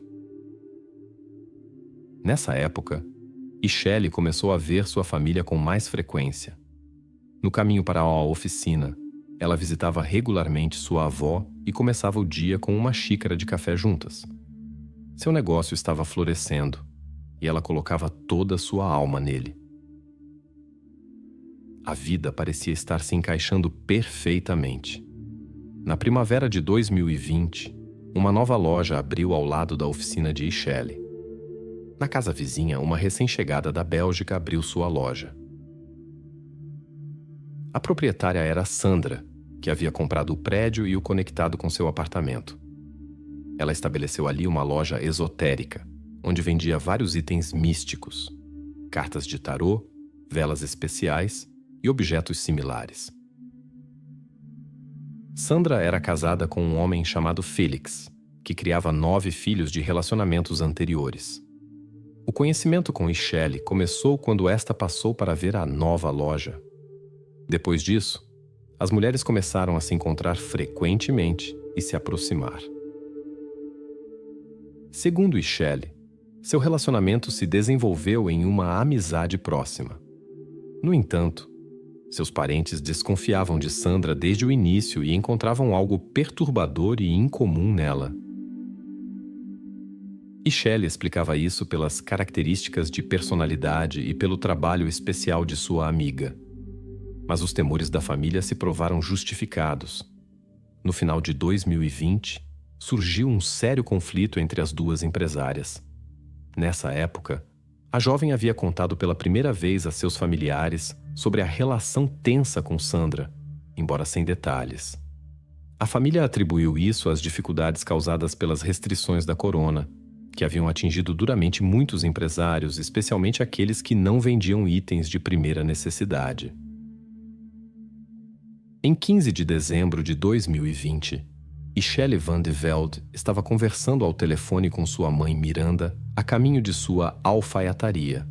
Nessa época, Ishelle começou a ver sua família com mais frequência. No caminho para a oficina, ela visitava regularmente sua avó e começava o dia com uma xícara de café juntas. Seu negócio estava florescendo e ela colocava toda a sua alma nele. A vida parecia estar se encaixando perfeitamente. Na primavera de 2020, uma nova loja abriu ao lado da oficina de Ishelle. Na casa vizinha, uma recém-chegada da Bélgica abriu sua loja. A proprietária era Sandra, que havia comprado o prédio e o conectado com seu apartamento. Ela estabeleceu ali uma loja esotérica, onde vendia vários itens místicos, cartas de tarô, velas especiais e objetos similares. Sandra era casada com um homem chamado Felix, que criava 9 filhos de relacionamentos anteriores. O conhecimento com Ishelle começou quando esta passou para ver a nova loja. Depois disso, as mulheres começaram a se encontrar frequentemente e se aproximar. Segundo Ishelle, seu relacionamento se desenvolveu em uma amizade próxima. No entanto, seus parentes desconfiavam de Sandra desde o início e encontravam algo perturbador e incomum nela. Ishelle explicava isso pelas características de personalidade e pelo trabalho especial de sua amiga. Mas os temores da família se provaram justificados. No final de 2020, surgiu um sério conflito entre as duas empresárias. Nessa época, a jovem havia contado pela primeira vez a seus familiares sobre a relação tensa com Sandra, embora sem detalhes. A família atribuiu isso às dificuldades causadas pelas restrições da corona, que haviam atingido duramente muitos empresários, especialmente aqueles que não vendiam itens de primeira necessidade. Em 15 de dezembro de 2020, Shelley Van de Velde estava conversando ao telefone com sua mãe Miranda a caminho de sua alfaiataria.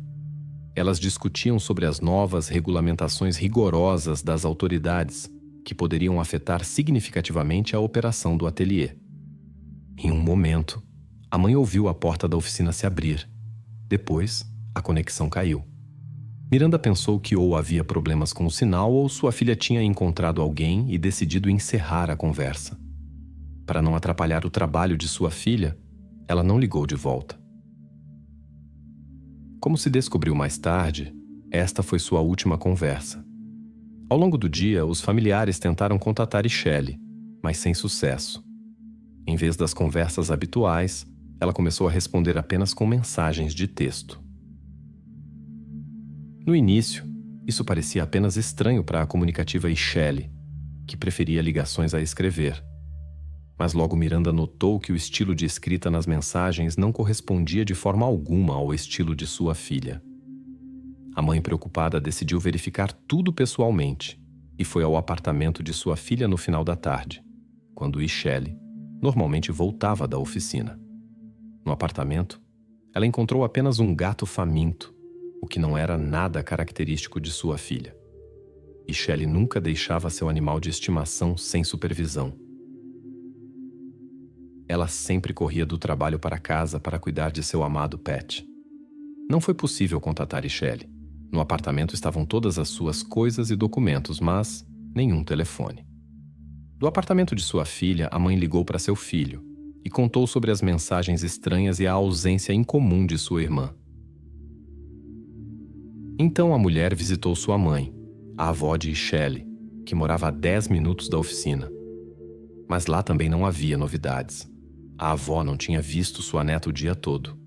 Elas discutiam sobre as novas regulamentações rigorosas das autoridades que poderiam afetar significativamente a operação do ateliê. Em um momento, a mãe ouviu a porta da oficina se abrir. Depois, a conexão caiu. Miranda pensou que ou havia problemas com o sinal ou sua filha tinha encontrado alguém e decidido encerrar a conversa. Para não atrapalhar o trabalho de sua filha, ela não ligou de volta. Como se descobriu mais tarde, esta foi sua última conversa. Ao longo do dia, os familiares tentaram contatar Shelley, mas sem sucesso. Em vez das conversas habituais, ela começou a responder apenas com mensagens de texto. No início, isso parecia apenas estranho para a comunicativa Shelley, que preferia ligações a escrever. Mas logo Miranda notou que o estilo de escrita nas mensagens não correspondia de forma alguma ao estilo de sua filha. A mãe preocupada decidiu verificar tudo pessoalmente e foi ao apartamento de sua filha no final da tarde, quando Shelley normalmente voltava da oficina. No apartamento, ela encontrou apenas um gato faminto, o que não era nada característico de sua filha. Shelley nunca deixava seu animal de estimação sem supervisão. Ela sempre corria do trabalho para casa para cuidar de seu amado pet. Não foi possível contatar Shelley. No apartamento estavam todas as suas coisas e documentos, mas nenhum telefone. Do apartamento de sua filha, a mãe ligou para seu filho e contou sobre as mensagens estranhas e a ausência incomum de sua irmã. Então a mulher visitou sua mãe, a avó de Shelley, que morava a 10 minutos da oficina. Mas lá também não havia novidades. A avó não tinha visto sua neta o dia todo.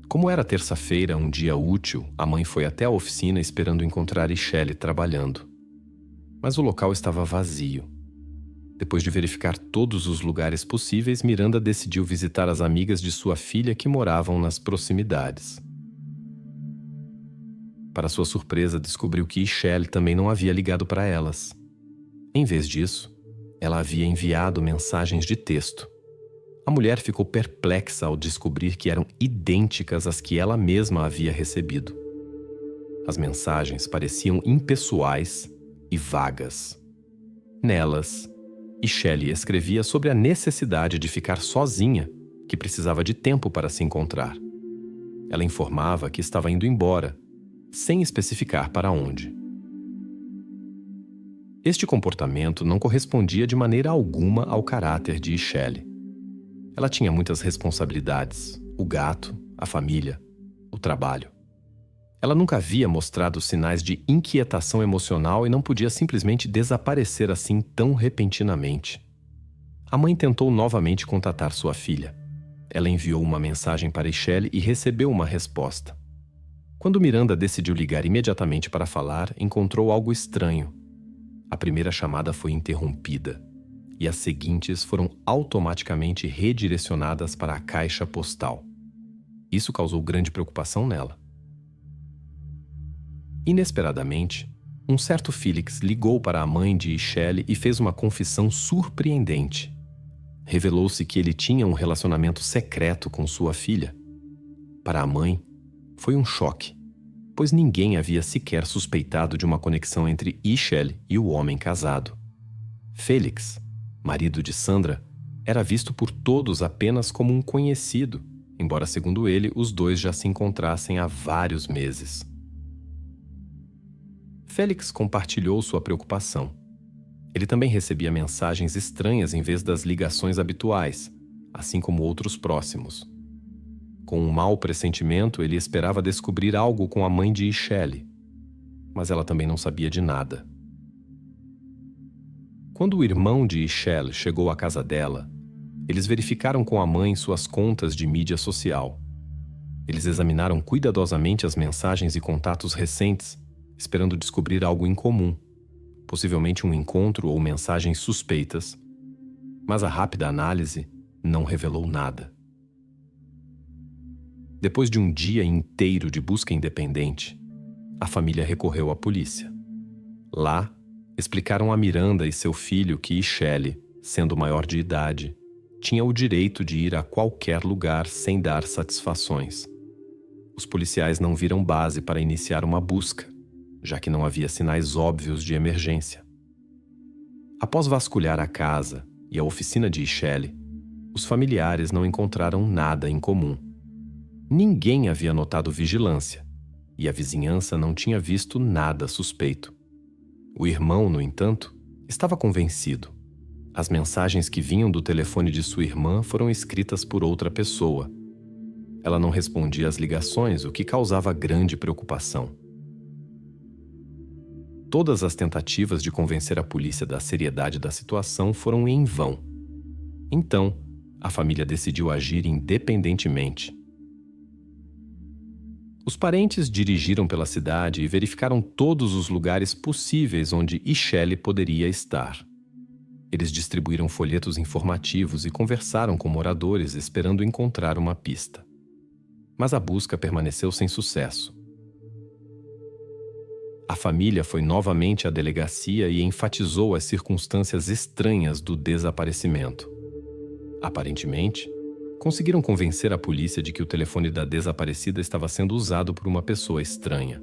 Como era terça-feira, um dia útil, a mãe foi até a oficina esperando encontrar Shelley trabalhando. Mas o local estava vazio. Depois de verificar todos os lugares possíveis, Miranda decidiu visitar as amigas de sua filha que moravam nas proximidades. Para sua surpresa, descobriu que Shelley também não havia ligado para elas. Em vez disso, ela havia enviado mensagens de texto. A mulher ficou perplexa ao descobrir que eram idênticas às que ela mesma havia recebido. As mensagens pareciam impessoais e vagas. Nelas, Shelley escrevia sobre a necessidade de ficar sozinha, que precisava de tempo para se encontrar. Ela informava que estava indo embora, sem especificar para onde. Este comportamento não correspondia de maneira alguma ao caráter de Shelley. Ela tinha muitas responsabilidades: o gato, a família, o trabalho. Ela nunca havia mostrado sinais de inquietação emocional e não podia simplesmente desaparecer assim tão repentinamente. A mãe tentou novamente contatar sua filha. Ela enviou uma mensagem para Shelley e recebeu uma resposta. Quando Miranda decidiu ligar imediatamente para falar, encontrou algo estranho. A primeira chamada foi interrompida e as seguintes foram automaticamente redirecionadas para a caixa postal. Isso causou grande preocupação nela. Inesperadamente, um certo Felix ligou para a mãe de Shelley e fez uma confissão surpreendente. Revelou-se que ele tinha um relacionamento secreto com sua filha. Para a mãe, foi um choque, pois ninguém havia sequer suspeitado de uma conexão entre Shelley e o homem casado. Felix, marido de Sandra, era visto por todos apenas como um conhecido, embora, segundo ele, os dois já se encontrassem há vários meses. Félix compartilhou sua preocupação. Ele também recebia mensagens estranhas em vez das ligações habituais, assim como outros próximos. Com um mau pressentimento, ele esperava descobrir algo com a mãe de Shelley, mas ela também não sabia de nada. Quando o irmão de Ishelle chegou à casa dela, eles verificaram com a mãe suas contas de mídia social. Eles examinaram cuidadosamente as mensagens e contatos recentes, esperando descobrir algo incomum, possivelmente um encontro ou mensagens suspeitas. Mas a rápida análise não revelou nada. Depois de um dia inteiro de busca independente, a família recorreu à polícia. Lá, explicaram a Miranda e seu filho que Ishelle, sendo maior de idade, tinha o direito de ir a qualquer lugar sem dar satisfações. Os policiais não viram base para iniciar uma busca, já que não havia sinais óbvios de emergência. Após vasculhar a casa e a oficina de Ishelle, os familiares não encontraram nada em comum. Ninguém havia notado vigilância, e a vizinhança não tinha visto nada suspeito. O irmão, no entanto, estava convencido. As mensagens que vinham do telefone de sua irmã foram escritas por outra pessoa. Ela não respondia às ligações, o que causava grande preocupação. Todas as tentativas de convencer a polícia da seriedade da situação foram em vão. Então, a família decidiu agir independentemente. Os parentes dirigiram pela cidade e verificaram todos os lugares possíveis onde Ishelle poderia estar. Eles distribuíram folhetos informativos e conversaram com moradores esperando encontrar uma pista. Mas a busca permaneceu sem sucesso. A família foi novamente à delegacia e enfatizou as circunstâncias estranhas do desaparecimento. Aparentemente, conseguiram convencer a polícia de que o telefone da desaparecida estava sendo usado por uma pessoa estranha.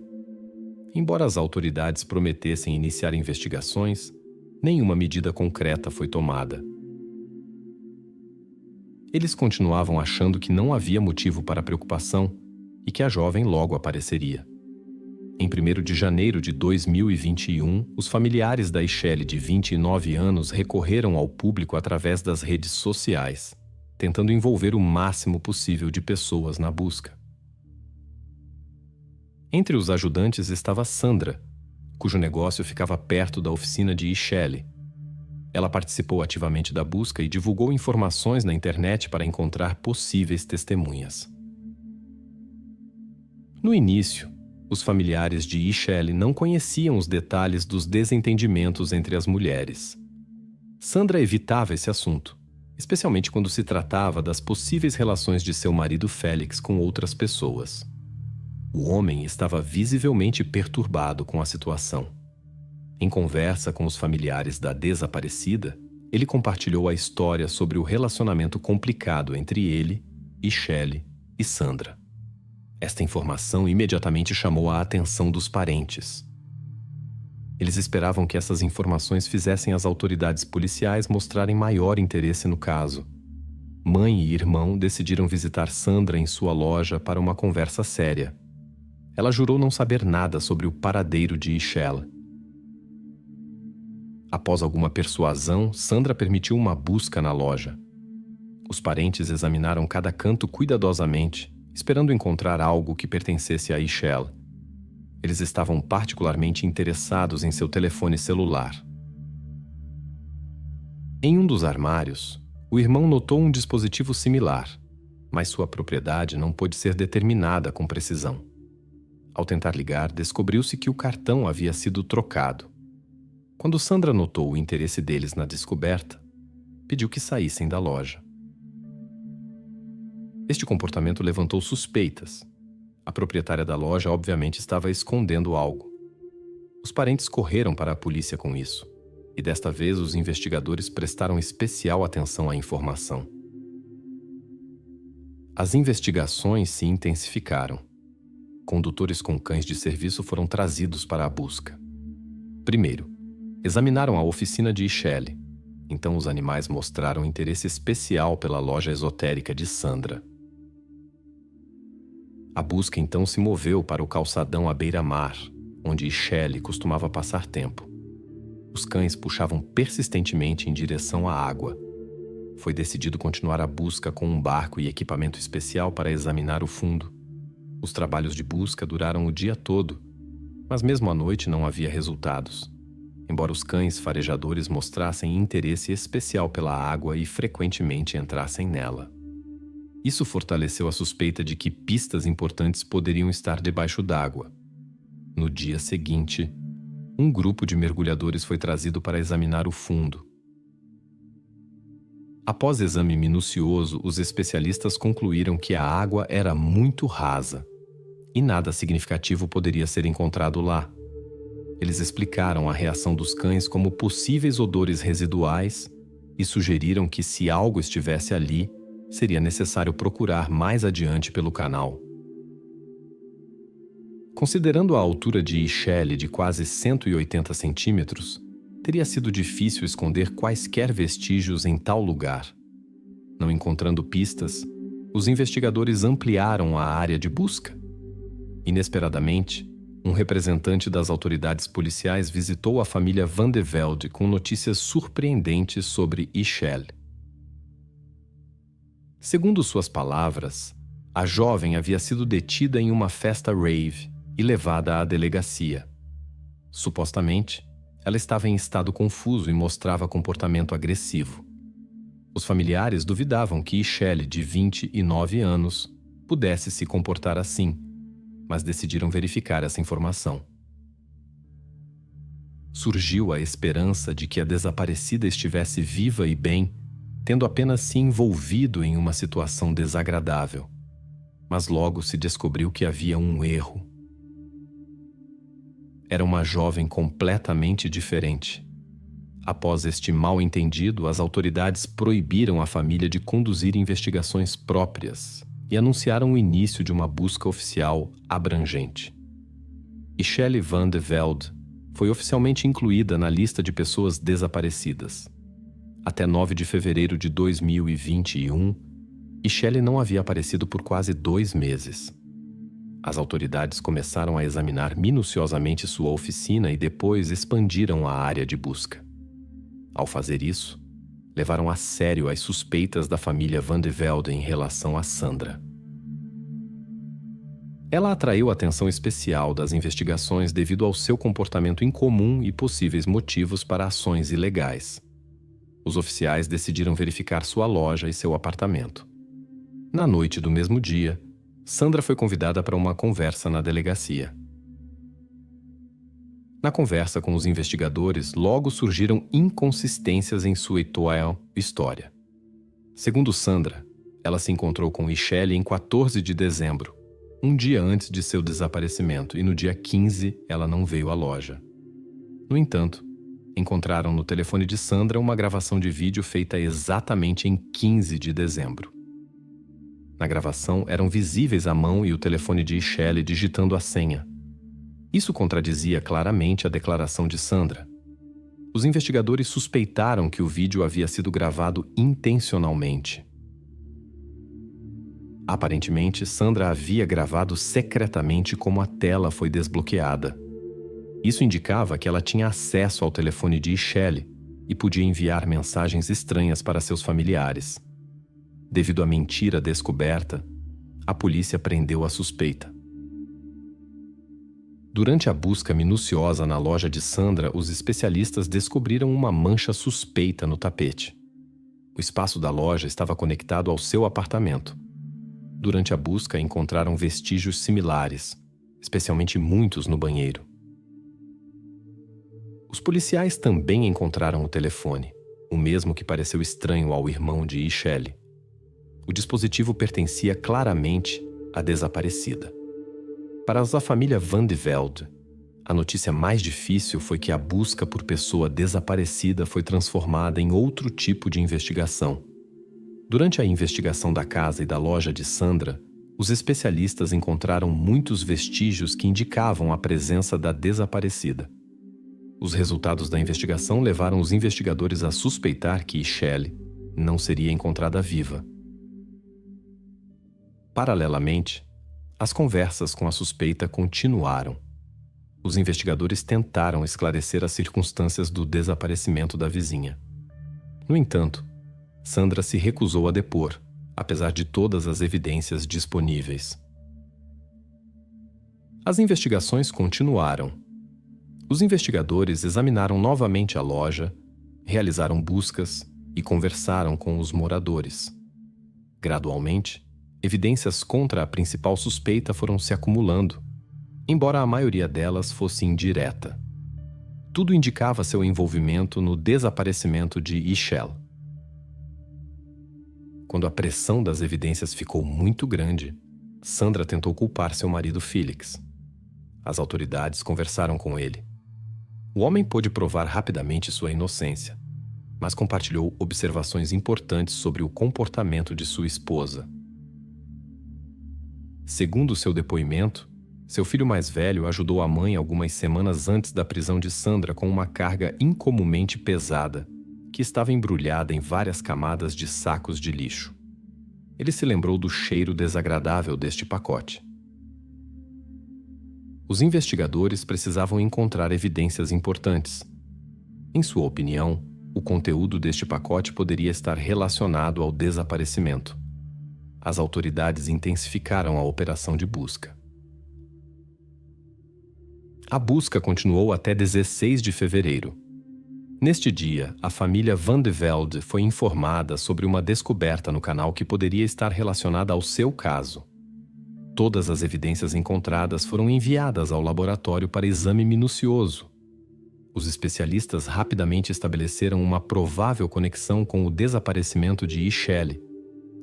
Embora as autoridades prometessem iniciar investigações, nenhuma medida concreta foi tomada. Eles continuavam achando que não havia motivo para preocupação e que a jovem logo apareceria. Em 1º de janeiro de 2021, os familiares da Ishelle, de 29 anos, recorreram ao público através das redes sociais, tentando envolver o máximo possível de pessoas na busca. Entre os ajudantes estava Sandra, cujo negócio ficava perto da oficina de Ishelle. Ela participou ativamente da busca e divulgou informações na internet para encontrar possíveis testemunhas. No início, os familiares de Ishelle não conheciam os detalhes dos desentendimentos entre as mulheres. Sandra evitava esse assunto, especialmente quando se tratava das possíveis relações de seu marido Félix com outras pessoas. O homem estava visivelmente perturbado com a situação. Em conversa com os familiares da desaparecida, ele compartilhou a história sobre o relacionamento complicado entre ele, Ishelle e Sandra. Esta informação imediatamente chamou a atenção dos parentes. Eles esperavam que essas informações fizessem as autoridades policiais mostrarem maior interesse no caso. Mãe e irmão decidiram visitar Sandra em sua loja para uma conversa séria. Ela jurou não saber nada sobre o paradeiro de Ishelle. Após alguma persuasão, Sandra permitiu uma busca na loja. Os parentes examinaram cada canto cuidadosamente, esperando encontrar algo que pertencesse a Ishelle. Eles estavam particularmente interessados em seu telefone celular. Em um dos armários, o irmão notou um dispositivo similar, mas sua propriedade não pôde ser determinada com precisão. Ao tentar ligar, descobriu-se que o cartão havia sido trocado. Quando Sandra notou o interesse deles na descoberta, pediu que saíssem da loja. Este comportamento levantou suspeitas. A proprietária da loja obviamente estava escondendo algo. Os parentes correram para a polícia com isso, e desta vez os investigadores prestaram especial atenção à informação. As investigações se intensificaram. Condutores com cães de serviço foram trazidos para a busca. Primeiro, examinaram a oficina de Ishelle. Então os animais mostraram interesse especial pela loja esotérica de Sandra. A busca então se moveu para o calçadão à beira-mar, onde Ishelle costumava passar tempo. Os cães puxavam persistentemente em direção à água. Foi decidido continuar a busca com um barco e equipamento especial para examinar o fundo. Os trabalhos de busca duraram o dia todo, mas mesmo à noite não havia resultados. embora os cães farejadores mostrassem interesse especial pela água e frequentemente entrassem nela. Isso fortaleceu a suspeita de que pistas importantes poderiam estar debaixo d'água. No dia seguinte, um grupo de mergulhadores foi trazido para examinar o fundo. Após exame minucioso, os especialistas concluíram que a água era muito rasa e nada significativo poderia ser encontrado lá. Eles explicaram a reação dos cães como possíveis odores residuais e sugeriram que, se algo estivesse ali, seria necessário procurar mais adiante pelo canal. Considerando a altura de Ishelle de quase 180 centímetros, teria sido difícil esconder quaisquer vestígios em tal lugar. Não encontrando pistas, os investigadores ampliaram a área de busca. Inesperadamente, um representante das autoridades policiais visitou a família Van de Velde com notícias surpreendentes sobre Ishelle. Segundo suas palavras, a jovem havia sido detida em uma festa rave e levada à delegacia. Supostamente, ela estava em estado confuso e mostrava comportamento agressivo. Os familiares duvidavam que Ishelle, de 29 anos, pudesse se comportar assim, mas decidiram verificar essa informação. Surgiu a esperança de que a desaparecida estivesse viva e bem, tendo apenas se envolvido em uma situação desagradável. Mas logo se descobriu que havia um erro. Era uma jovem completamente diferente. Após este mal-entendido, as autoridades proibiram a família de conduzir investigações próprias e anunciaram o início de uma busca oficial abrangente. Ishelle Van de Velde foi oficialmente incluída na lista de pessoas desaparecidas. Até 9 de fevereiro de 2021, Ishelle não havia aparecido por quase 2 meses. As autoridades começaram a examinar minuciosamente sua oficina e depois expandiram a área de busca. Ao fazer isso, levaram a sério as suspeitas da família Van de Velde em relação a Sandra. Ela atraiu atenção especial das investigações devido ao seu comportamento incomum e possíveis motivos para ações ilegais. Os oficiais decidiram verificar sua loja e seu apartamento. Na noite do mesmo dia, Sandra foi convidada para uma conversa na delegacia. Na conversa com os investigadores, logo surgiram inconsistências em sua história. Segundo Sandra, ela se encontrou com Ishelle em 14 de dezembro, um dia antes de seu desaparecimento, e no dia 15 ela não veio à loja. No entanto, encontraram no telefone de Sandra uma gravação de vídeo feita exatamente em 15 de dezembro. Na gravação, eram visíveis a mão e o telefone de Ishelle digitando a senha. Isso contradizia claramente a declaração de Sandra. Os investigadores suspeitaram que o vídeo havia sido gravado intencionalmente. Aparentemente, Sandra havia gravado secretamente como a tela foi desbloqueada. Isso indicava que ela tinha acesso ao telefone de Ishelle e podia enviar mensagens estranhas para seus familiares. Devido à mentira descoberta, a polícia prendeu a suspeita. Durante a busca minuciosa na loja de Sandra, os especialistas descobriram uma mancha suspeita no tapete. O espaço da loja estava conectado ao seu apartamento. Durante a busca, encontraram vestígios similares, especialmente muitos no banheiro. Os policiais também encontraram o telefone, o mesmo que pareceu estranho ao irmão de Ishelle. O dispositivo pertencia claramente à desaparecida. Para a família Van de Velde, a notícia mais difícil foi que a busca por pessoa desaparecida foi transformada em outro tipo de investigação. Durante a investigação da casa e da loja de Sandra, os especialistas encontraram muitos vestígios que indicavam a presença da desaparecida. Os resultados da investigação levaram os investigadores a suspeitar que Ishelle não seria encontrada viva. Paralelamente, as conversas com a suspeita continuaram. Os investigadores tentaram esclarecer as circunstâncias do desaparecimento da vizinha. No entanto, Sandra se recusou a depor, apesar de todas as evidências disponíveis. As investigações continuaram. Os investigadores examinaram novamente a loja, realizaram buscas e conversaram com os moradores. Gradualmente, evidências contra a principal suspeita foram se acumulando, embora a maioria delas fosse indireta. Tudo indicava seu envolvimento no desaparecimento de Ishel. Quando a pressão das evidências ficou muito grande, Sandra tentou culpar seu marido Felix. As autoridades conversaram com ele. O homem pôde provar rapidamente sua inocência, mas compartilhou observações importantes sobre o comportamento de sua esposa. Segundo seu depoimento, seu filho mais velho ajudou a mãe algumas semanas antes da prisão de Sandra com uma carga incomumente pesada, que estava embrulhada em várias camadas de sacos de lixo. Ele se lembrou do cheiro desagradável deste pacote. Os investigadores precisavam encontrar evidências importantes. Em sua opinião, o conteúdo deste pacote poderia estar relacionado ao desaparecimento. As autoridades intensificaram a operação de busca. A busca continuou até 16 de fevereiro. Neste dia, a família Van de Velde foi informada sobre uma descoberta no canal que poderia estar relacionada ao seu caso. Todas as evidências encontradas foram enviadas ao laboratório para exame minucioso. Os especialistas rapidamente estabeleceram uma provável conexão com o desaparecimento de Ishel,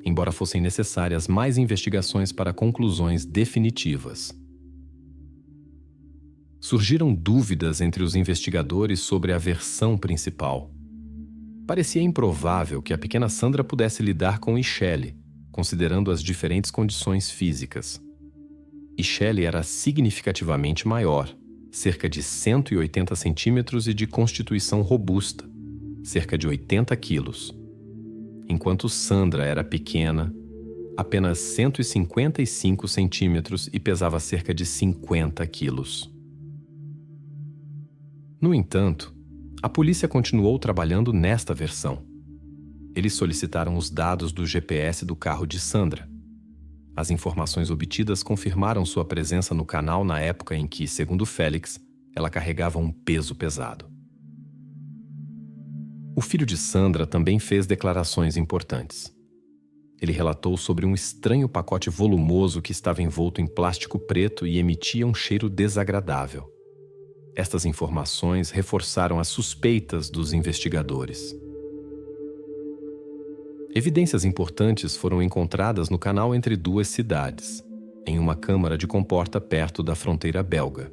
embora fossem necessárias mais investigações para conclusões definitivas. Surgiram dúvidas entre os investigadores sobre a versão principal. Parecia improvável que a pequena Sandra pudesse lidar com Ishel, considerando as diferentes condições físicas. Ishel era significativamente maior, cerca de 180 centímetros e de constituição robusta, cerca de 80 quilos. Enquanto Sandra era pequena, apenas 155 centímetros e pesava cerca de 50 quilos. No entanto, a polícia continuou trabalhando nesta versão. Eles solicitaram os dados do GPS do carro de Sandra. As informações obtidas confirmaram sua presença no canal na época em que, segundo Félix, ela carregava um peso pesado. O filho de Sandra também fez declarações importantes. Ele relatou sobre um estranho pacote volumoso que estava envolto em plástico preto e emitia um cheiro desagradável. Estas informações reforçaram as suspeitas dos investigadores. Evidências importantes foram encontradas no canal entre duas cidades, em uma câmara de comporta perto da fronteira belga.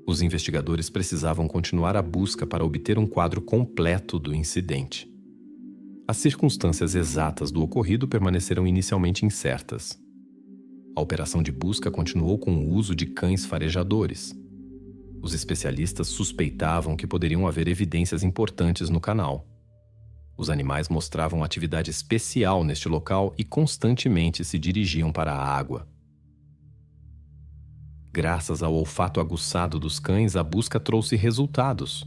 Os investigadores precisavam continuar a busca para obter um quadro completo do incidente. As circunstâncias exatas do ocorrido permaneceram inicialmente incertas. A operação de busca continuou com o uso de cães farejadores. Os especialistas suspeitavam que poderiam haver evidências importantes no canal. Os animais mostravam atividade especial neste local e constantemente se dirigiam para a água. Graças ao olfato aguçado dos cães, a busca trouxe resultados.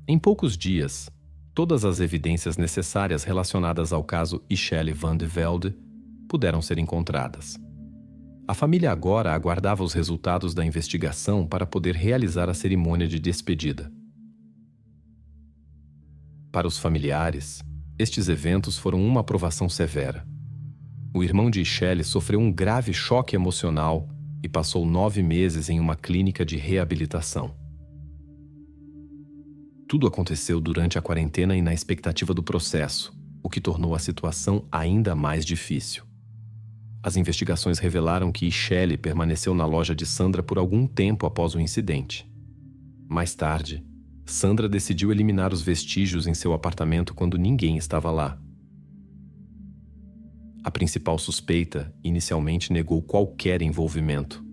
Em poucos dias, todas as evidências necessárias relacionadas ao caso Ishel Van de Velde puderam ser encontradas. A família agora aguardava os resultados da investigação para poder realizar a cerimônia de despedida. Para os familiares, estes eventos foram uma provação severa. O irmão de Ishel sofreu um grave choque emocional e passou 9 meses em uma clínica de reabilitação. Tudo aconteceu durante a quarentena e na expectativa do processo, o que tornou a situação ainda mais difícil. As investigações revelaram que Ishel permaneceu na loja de Sandra por algum tempo após o incidente. Mais tarde, Sandra decidiu eliminar os vestígios em seu apartamento quando ninguém estava lá. A principal suspeita inicialmente negou qualquer envolvimento.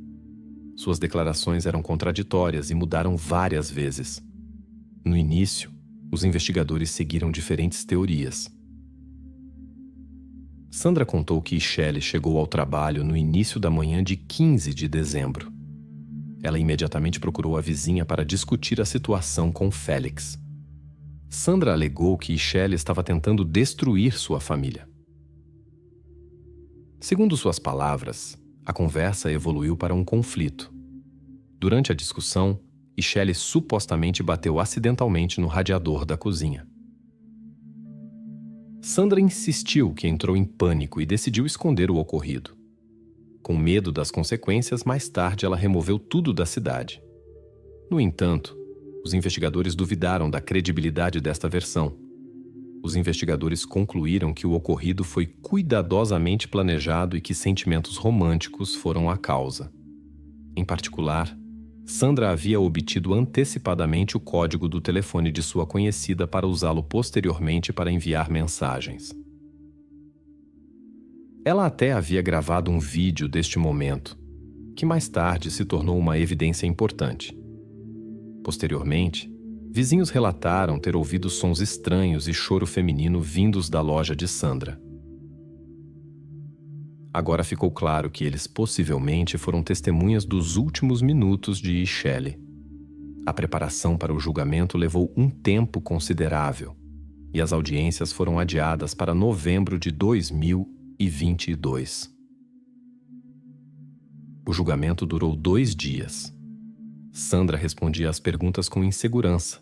Suas declarações eram contraditórias e mudaram várias vezes. No início, os investigadores seguiram diferentes teorias. Sandra contou que Ishel chegou ao trabalho no início da manhã de 15 de dezembro. Ela imediatamente procurou a vizinha para discutir a situação com Félix. Sandra alegou que Ishel estava tentando destruir sua família. Segundo suas palavras, a conversa evoluiu para um conflito. Durante a discussão, e Shelley supostamente bateu acidentalmente no radiador da cozinha. Sandra insistiu que entrou em pânico e decidiu esconder o ocorrido. Com medo das consequências, mais tarde ela removeu tudo da cidade. No entanto, os investigadores duvidaram da credibilidade desta versão. Os investigadores concluíram que o ocorrido foi cuidadosamente planejado e que sentimentos românticos foram a causa. Em particular, Sandra havia obtido antecipadamente o código do telefone de sua conhecida para usá-lo posteriormente para enviar mensagens. Ela até havia gravado um vídeo deste momento, que mais tarde se tornou uma evidência importante. Posteriormente, vizinhos relataram ter ouvido sons estranhos e choro feminino vindos da loja de Sandra. Agora ficou claro que eles possivelmente foram testemunhas dos últimos minutos de Shelley. A preparação para o julgamento levou um tempo considerável, e as audiências foram adiadas para novembro de 2022. O julgamento durou 2 dias. Sandra respondia às perguntas com insegurança.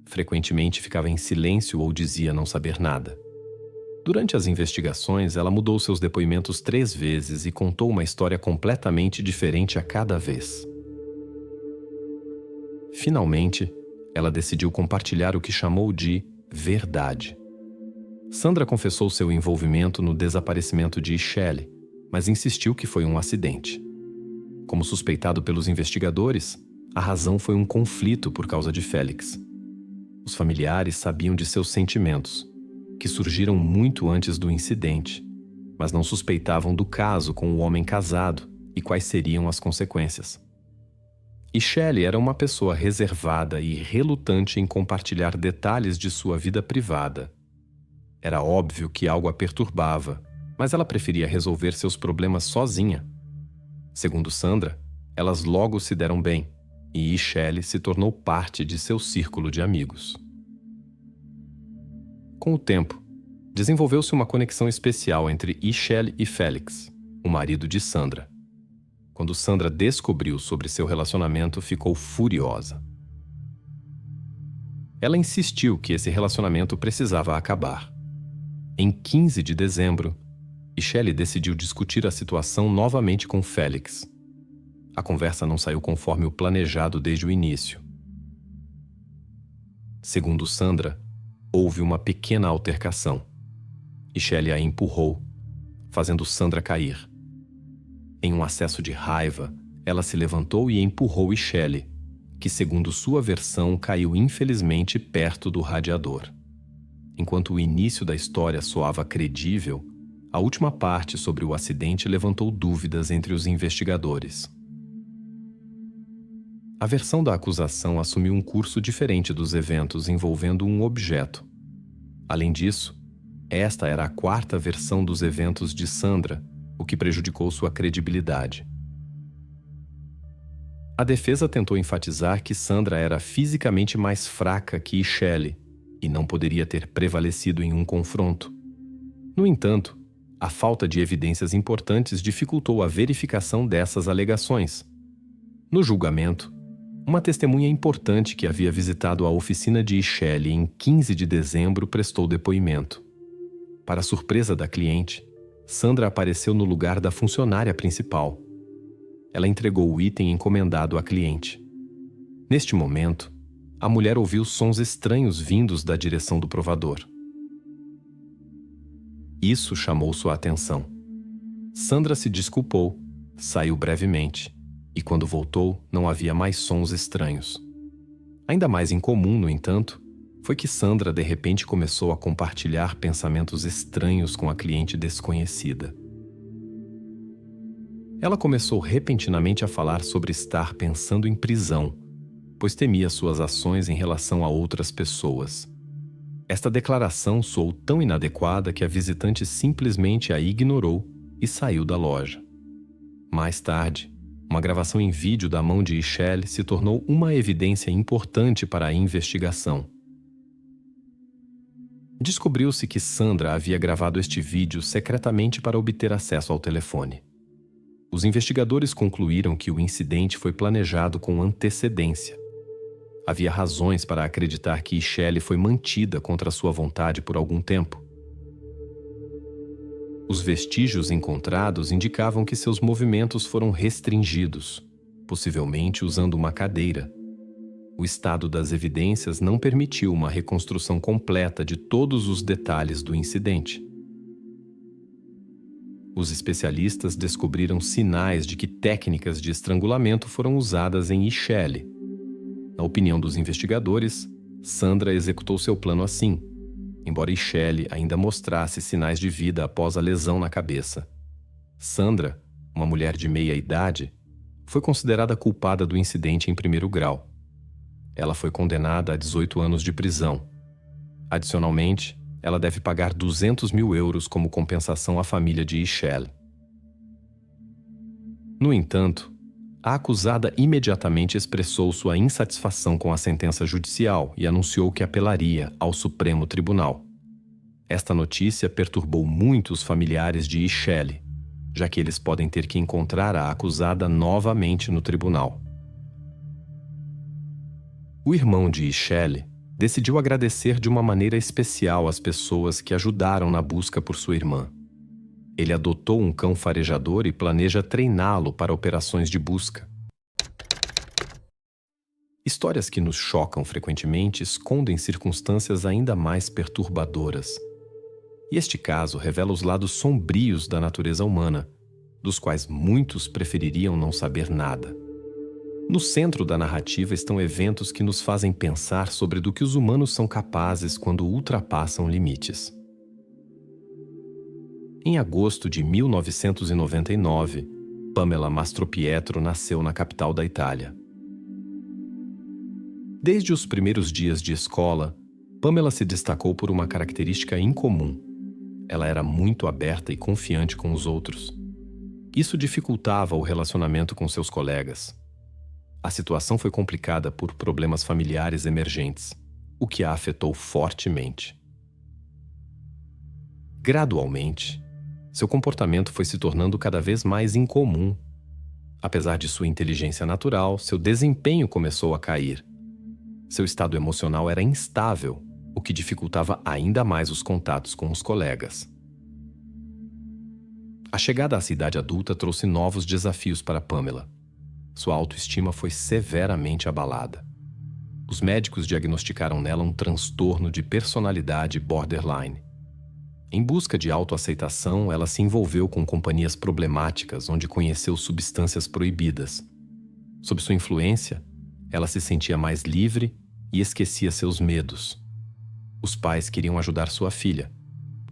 Frequentemente ficava em silêncio ou dizia não saber nada. Durante as investigações, ela mudou seus depoimentos 3 vezes e contou uma história completamente diferente a cada vez. Finalmente, ela decidiu compartilhar o que chamou de verdade. Sandra confessou seu envolvimento no desaparecimento de Shelley, mas insistiu que foi um acidente. Como suspeitado pelos investigadores, a razão foi um conflito por causa de Félix. Os familiares sabiam de seus sentimentos, que surgiram muito antes do incidente, mas não suspeitavam do caso com o homem casado e quais seriam as consequências. E Shelley era uma pessoa reservada e relutante em compartilhar detalhes de sua vida privada. Era óbvio que algo a perturbava, mas ela preferia resolver seus problemas sozinha. Segundo Sandra, elas logo se deram bem, e Shelley se tornou parte de seu círculo de amigos. Com o tempo, desenvolveu-se uma conexão especial entre Shelley e Félix, o marido de Sandra. Quando Sandra descobriu sobre seu relacionamento, ficou furiosa. Ela insistiu que esse relacionamento precisava acabar. Em 15 de dezembro, Shelley decidiu discutir a situação novamente com Félix. A conversa não saiu conforme o planejado desde o início. Segundo Sandra, houve uma pequena altercação. Shelley a empurrou, fazendo Sandra cair. Em um acesso de raiva, ela se levantou e empurrou Shelley, que, segundo sua versão, caiu infelizmente perto do radiador. Enquanto o início da história soava credível, a última parte sobre o acidente levantou dúvidas entre os investigadores. A versão da acusação assumiu um curso diferente dos eventos envolvendo um objeto. Além disso, esta era a 4ª versão dos eventos de Sandra, o que prejudicou sua credibilidade. A defesa tentou enfatizar que Sandra era fisicamente mais fraca que Shelley e não poderia ter prevalecido em um confronto. No entanto, a falta de evidências importantes dificultou a verificação dessas alegações. No julgamento, uma testemunha importante que havia visitado a oficina de Shelley em 15 de dezembro prestou depoimento. Para surpresa da cliente, Sandra apareceu no lugar da funcionária principal. Ela entregou o item encomendado à cliente. Neste momento, a mulher ouviu sons estranhos vindos da direção do provador. Isso chamou sua atenção. Sandra se desculpou, saiu brevemente, e quando voltou, não havia mais sons estranhos. Ainda mais incomum, no entanto, foi que Sandra de repente começou a compartilhar pensamentos estranhos com a cliente desconhecida. Ela começou repentinamente a falar sobre estar pensando em prisão, pois temia suas ações em relação a outras pessoas. Esta declaração soou tão inadequada que a visitante simplesmente a ignorou e saiu da loja. Mais tarde, uma gravação em vídeo da mão de Shelley se tornou uma evidência importante para a investigação. Descobriu-se que Sandra havia gravado este vídeo secretamente para obter acesso ao telefone. Os investigadores concluíram que o incidente foi planejado com antecedência. Havia razões para acreditar que Shelley foi mantida contra sua vontade por algum tempo. Os vestígios encontrados indicavam que seus movimentos foram restringidos, possivelmente usando uma cadeira. O estado das evidências não permitiu uma reconstrução completa de todos os detalhes do incidente. Os especialistas descobriram sinais de que técnicas de estrangulamento foram usadas em Shelley. Na opinião dos investigadores, Sandra executou seu plano assim, embora Shelley ainda mostrasse sinais de vida após a lesão na cabeça. Sandra, uma mulher de meia idade, foi considerada culpada do incidente em primeiro grau. Ela foi condenada a 18 anos de prisão. Adicionalmente, ela deve pagar 200 mil euros como compensação à família de Shelley. No entanto, a acusada imediatamente expressou sua insatisfação com a sentença judicial e anunciou que apelaria ao Supremo Tribunal. Esta notícia perturbou muito os familiares de Shelley, já que eles podem ter que encontrar a acusada novamente no tribunal. O irmão de Shelley decidiu agradecer de uma maneira especial as pessoas que ajudaram na busca por sua irmã. Ele adotou um cão farejador e planeja treiná-lo para operações de busca. Histórias que nos chocam frequentemente escondem circunstâncias ainda mais perturbadoras. E este caso revela os lados sombrios da natureza humana, dos quais muitos prefeririam não saber nada. No centro da narrativa estão eventos que nos fazem pensar sobre do que os humanos são capazes quando ultrapassam limites. Em agosto de 1999, Pamela Mastropietro nasceu na capital da Itália. Desde os primeiros dias de escola, Pamela se destacou por uma característica incomum. Ela era muito aberta e confiante com os outros. Isso dificultava o relacionamento com seus colegas. A situação foi complicada por problemas familiares emergentes, o que a afetou fortemente. Gradualmente, seu comportamento foi se tornando cada vez mais incomum. Apesar de sua inteligência natural, seu desempenho começou a cair. Seu estado emocional era instável, o que dificultava ainda mais os contatos com os colegas. A chegada à cidade adulta trouxe novos desafios para Pamela. Sua autoestima foi severamente abalada. Os médicos diagnosticaram nela um transtorno de personalidade borderline. Em busca de autoaceitação, ela se envolveu com companhias problemáticas onde conheceu substâncias proibidas. Sob sua influência, ela se sentia mais livre e esquecia seus medos. Os pais queriam ajudar sua filha,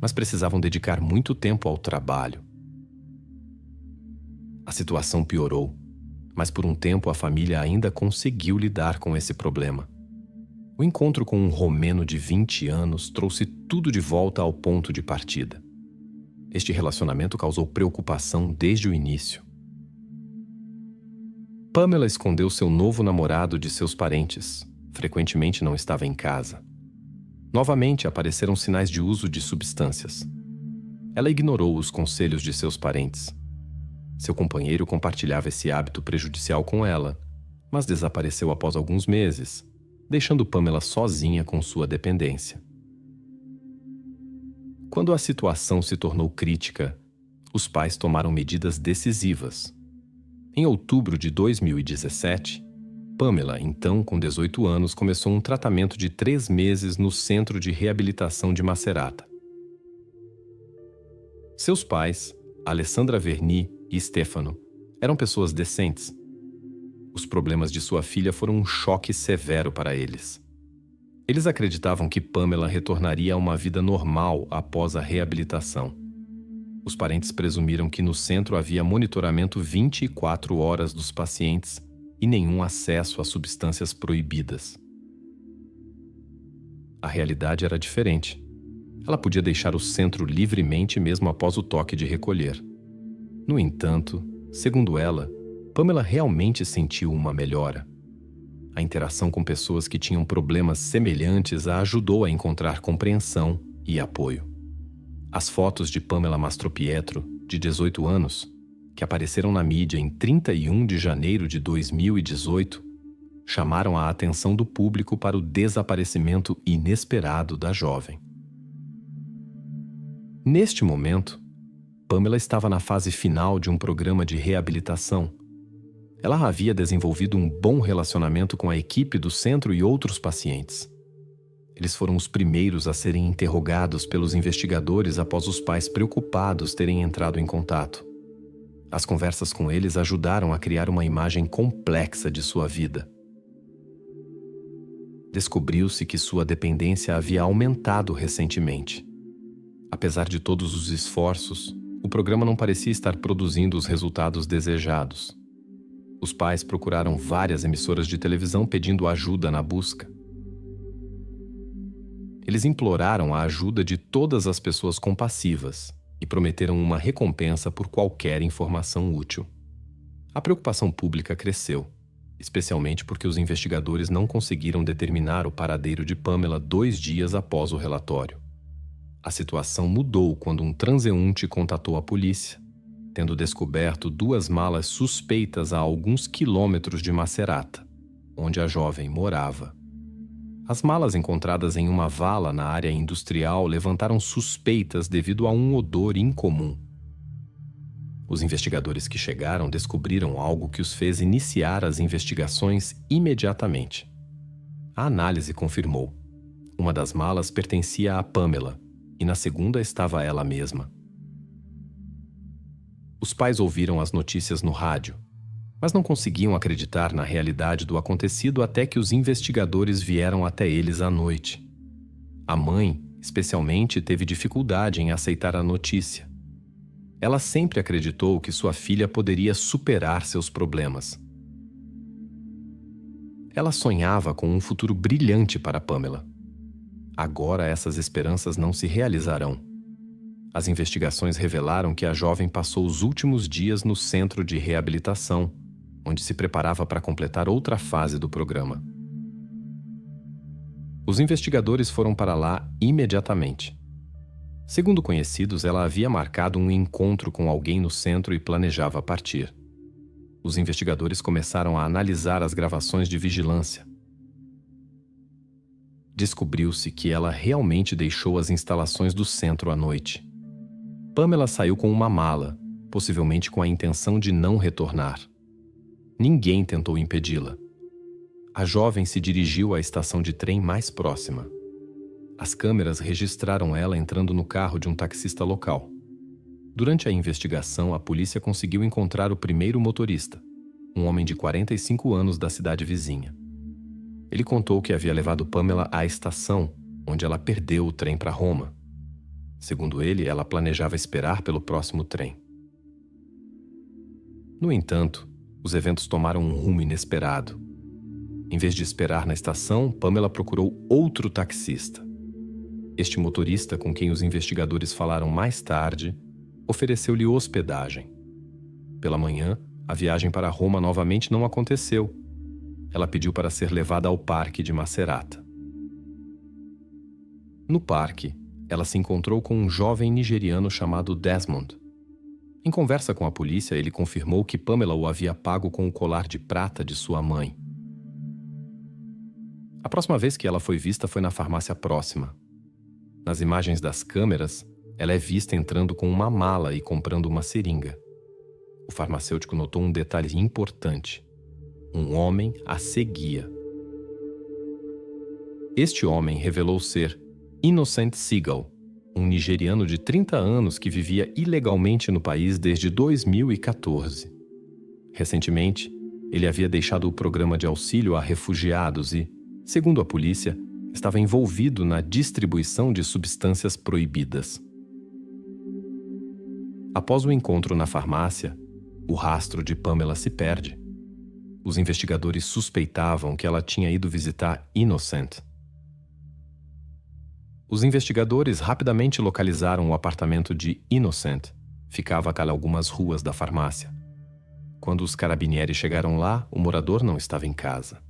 mas precisavam dedicar muito tempo ao trabalho. A situação piorou, mas por um tempo a família ainda conseguiu lidar com esse problema. O encontro com um romeno de 20 anos trouxe tudo de volta ao ponto de partida. Este relacionamento causou preocupação desde o início. Pamela escondeu seu novo namorado de seus parentes. Frequentemente não estava em casa. Novamente apareceram sinais de uso de substâncias. Ela ignorou os conselhos de seus parentes. Seu companheiro compartilhava esse hábito prejudicial com ela, mas desapareceu após alguns meses, deixando Pamela sozinha com sua dependência. Quando a situação se tornou crítica, os pais tomaram medidas decisivas. Em outubro de 2017, Pamela, então com 18 anos, começou um tratamento de 3 meses no Centro de Reabilitação de Macerata. Seus pais, Alessandra Verni e Stefano, eram pessoas decentes. Os problemas de sua filha foram um choque severo para eles. Eles acreditavam que Pamela retornaria a uma vida normal após a reabilitação. Os parentes presumiram que no centro havia monitoramento 24 horas dos pacientes e nenhum acesso a substâncias proibidas. A realidade era diferente. Ela podia deixar o centro livremente mesmo após o toque de recolher. No entanto, segundo ela, Pamela realmente sentiu uma melhora. A interação com pessoas que tinham problemas semelhantes a ajudou a encontrar compreensão e apoio. As fotos de Pamela Mastropietro, de 18 anos, que apareceram na mídia em 31 de janeiro de 2018, chamaram a atenção do público para o desaparecimento inesperado da jovem. Neste momento, Pamela estava na fase final de um programa de reabilitação. Ela havia desenvolvido um bom relacionamento com a equipe do centro e outros pacientes. Eles foram os primeiros a serem interrogados pelos investigadores após os pais preocupados terem entrado em contato. As conversas com eles ajudaram a criar uma imagem complexa de sua vida. Descobriu-se que sua dependência havia aumentado recentemente. Apesar de todos os esforços, o programa não parecia estar produzindo os resultados desejados. Os pais procuraram várias emissoras de televisão pedindo ajuda na busca. Eles imploraram a ajuda de todas as pessoas compassivas e prometeram uma recompensa por qualquer informação útil. A preocupação pública cresceu, especialmente porque os investigadores não conseguiram determinar o paradeiro de Pamela 2 dias após o relatório. A situação mudou quando um transeunte contatou a polícia, tendo descoberto 2 malas suspeitas a alguns quilômetros de Macerata, onde a jovem morava. As malas encontradas em uma vala na área industrial levantaram suspeitas devido a um odor incomum. Os investigadores que chegaram descobriram algo que os fez iniciar as investigações imediatamente. A análise confirmou: uma das malas pertencia a Pamela e na segunda estava ela mesma. Os pais ouviram as notícias no rádio, mas não conseguiam acreditar na realidade do acontecido até que os investigadores vieram até eles à noite. A mãe, especialmente, teve dificuldade em aceitar a notícia. Ela sempre acreditou que sua filha poderia superar seus problemas. Ela sonhava com um futuro brilhante para Pamela. Agora essas esperanças não se realizarão. As investigações revelaram que a jovem passou os últimos dias no centro de reabilitação, onde se preparava para completar outra fase do programa. Os investigadores foram para lá imediatamente. Segundo conhecidos, ela havia marcado um encontro com alguém no centro e planejava partir. Os investigadores começaram a analisar as gravações de vigilância. Descobriu-se que ela realmente deixou as instalações do centro à noite. Pamela saiu com uma mala, possivelmente com a intenção de não retornar. Ninguém tentou impedi-la. A jovem se dirigiu à estação de trem mais próxima. As câmeras registraram ela entrando no carro de um taxista local. Durante a investigação, a polícia conseguiu encontrar o primeiro motorista, um homem de 45 anos da cidade vizinha. Ele contou que havia levado Pamela à estação, onde ela perdeu o trem para Roma. Segundo ele, ela planejava esperar pelo próximo trem. No entanto, os eventos tomaram um rumo inesperado. Em vez de esperar na estação, Pamela procurou outro taxista. Este motorista, com quem os investigadores falaram mais tarde, ofereceu-lhe hospedagem. Pela manhã, a viagem para Roma novamente não aconteceu. Ela pediu para ser levada ao parque de Macerata. No parque, ela se encontrou com um jovem nigeriano chamado Desmond. Em conversa com a polícia, ele confirmou que Pamela o havia pago com o colar de prata de sua mãe. A próxima vez que ela foi vista foi na farmácia próxima. Nas imagens das câmeras, ela é vista entrando com uma mala e comprando uma seringa. O farmacêutico notou um detalhe importante: um homem a seguia. Este homem revelou ser Innocent Seagal, um nigeriano de 30 anos que vivia ilegalmente no país desde 2014. Recentemente, ele havia deixado o programa de auxílio a refugiados e, segundo a polícia, estava envolvido na distribuição de substâncias proibidas. Após o encontro na farmácia, o rastro de Pamela se perde. Os investigadores suspeitavam que ela tinha ido visitar Innocent. Os investigadores rapidamente localizaram o apartamento de Innocent. Ficava a algumas ruas da farmácia. Quando os carabinieri chegaram lá, o morador não estava em casa.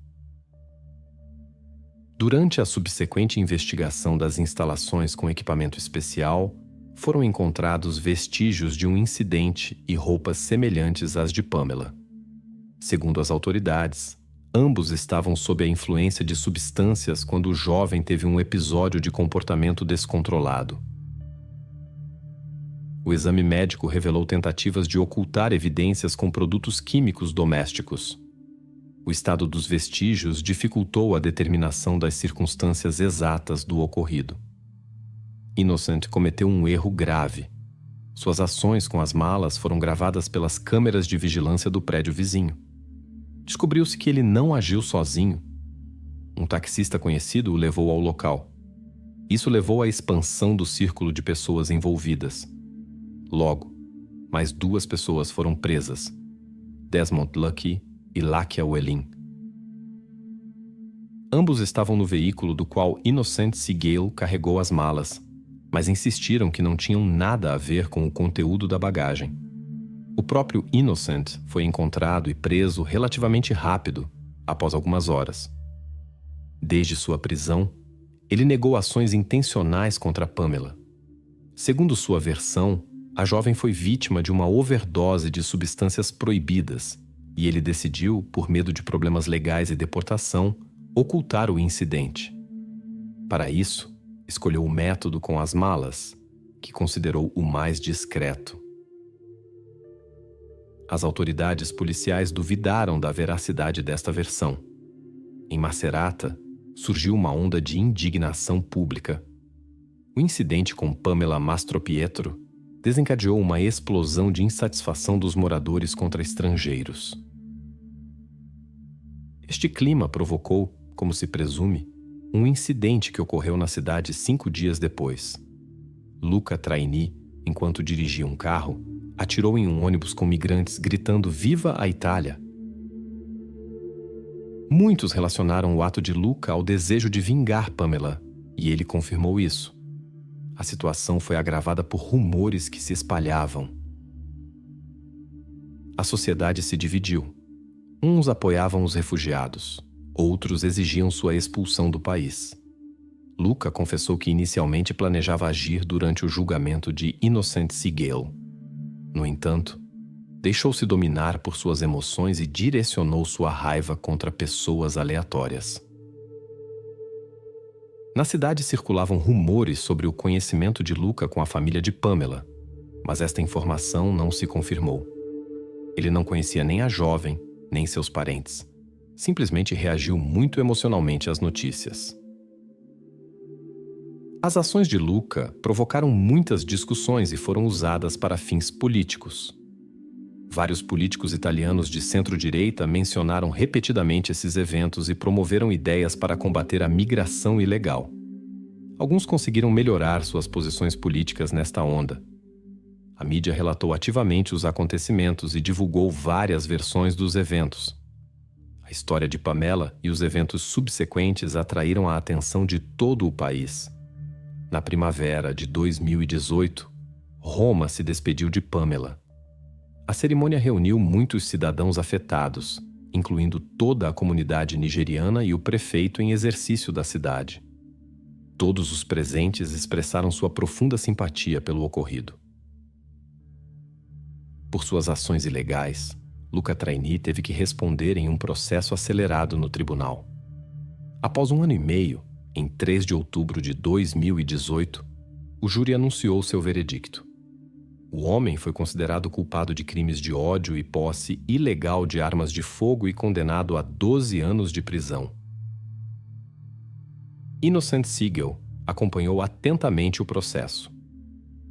Durante a subsequente investigação das instalações com equipamento especial, foram encontrados vestígios de um incidente e roupas semelhantes às de Pamela. Segundo as autoridades, ambos estavam sob a influência de substâncias quando o jovem teve um episódio de comportamento descontrolado. O exame médico revelou tentativas de ocultar evidências com produtos químicos domésticos. O estado dos vestígios dificultou a determinação das circunstâncias exatas do ocorrido. Innocent cometeu um erro grave. Suas ações com as malas foram gravadas pelas câmeras de vigilância do prédio vizinho. Descobriu-se que ele não agiu sozinho. Um taxista conhecido o levou ao local. Isso levou à expansão do círculo de pessoas envolvidas. Logo, mais 2 pessoas foram presas: Desmond Lucky e Lakia Welin. Ambos estavam no veículo do qual Innocent Sigel carregou as malas, mas insistiram que não tinham nada a ver com o conteúdo da bagagem. O próprio Innocent foi encontrado e preso relativamente rápido, após algumas horas. Desde sua prisão, ele negou ações intencionais contra Pamela. Segundo sua versão, a jovem foi vítima de uma overdose de substâncias proibidas e ele decidiu, por medo de problemas legais e deportação, ocultar o incidente. Para isso, escolheu o método com as malas, que considerou o mais discreto. As autoridades policiais duvidaram da veracidade desta versão. Em Macerata, surgiu uma onda de indignação pública. O incidente com Pamela Mastropietro desencadeou uma explosão de insatisfação dos moradores contra estrangeiros. Este clima provocou, como se presume, um incidente que ocorreu na cidade 5 dias depois. Luca Traini, enquanto dirigia um carro, atirou em um ônibus com migrantes gritando "Viva a Itália!". Muitos relacionaram o ato de Luca ao desejo de vingar Pamela, e ele confirmou isso. A situação foi agravada por rumores que se espalhavam. A sociedade se dividiu. Uns apoiavam os refugiados, outros exigiam sua expulsão do país. Luca confessou que inicialmente planejava agir durante o julgamento de Innocent Sigel. No entanto, deixou-se dominar por suas emoções e direcionou sua raiva contra pessoas aleatórias. Na cidade circulavam rumores sobre o conhecimento de Luca com a família de Pamela, mas esta informação não se confirmou. Ele não conhecia nem a jovem, nem seus parentes. Simplesmente reagiu muito emocionalmente às notícias. As ações de Luca provocaram muitas discussões e foram usadas para fins políticos. Vários políticos italianos de centro-direita mencionaram repetidamente esses eventos e promoveram ideias para combater a migração ilegal. Alguns conseguiram melhorar suas posições políticas nesta onda. A mídia relatou ativamente os acontecimentos e divulgou várias versões dos eventos. A história de Pamela e os eventos subsequentes atraíram a atenção de todo o país. Na primavera de 2018, Roma se despediu de Pamela. A cerimônia reuniu muitos cidadãos afetados, incluindo toda a comunidade nigeriana e o prefeito em exercício da cidade. Todos os presentes expressaram sua profunda simpatia pelo ocorrido. Por suas ações ilegais, Luca Traini teve que responder em um processo acelerado no tribunal. Após 1 ano e meio, em 3 de outubro de 2018, o júri anunciou seu veredicto. O homem foi considerado culpado de crimes de ódio e posse ilegal de armas de fogo e condenado a 12 anos de prisão. Innocent Sigel acompanhou atentamente o processo.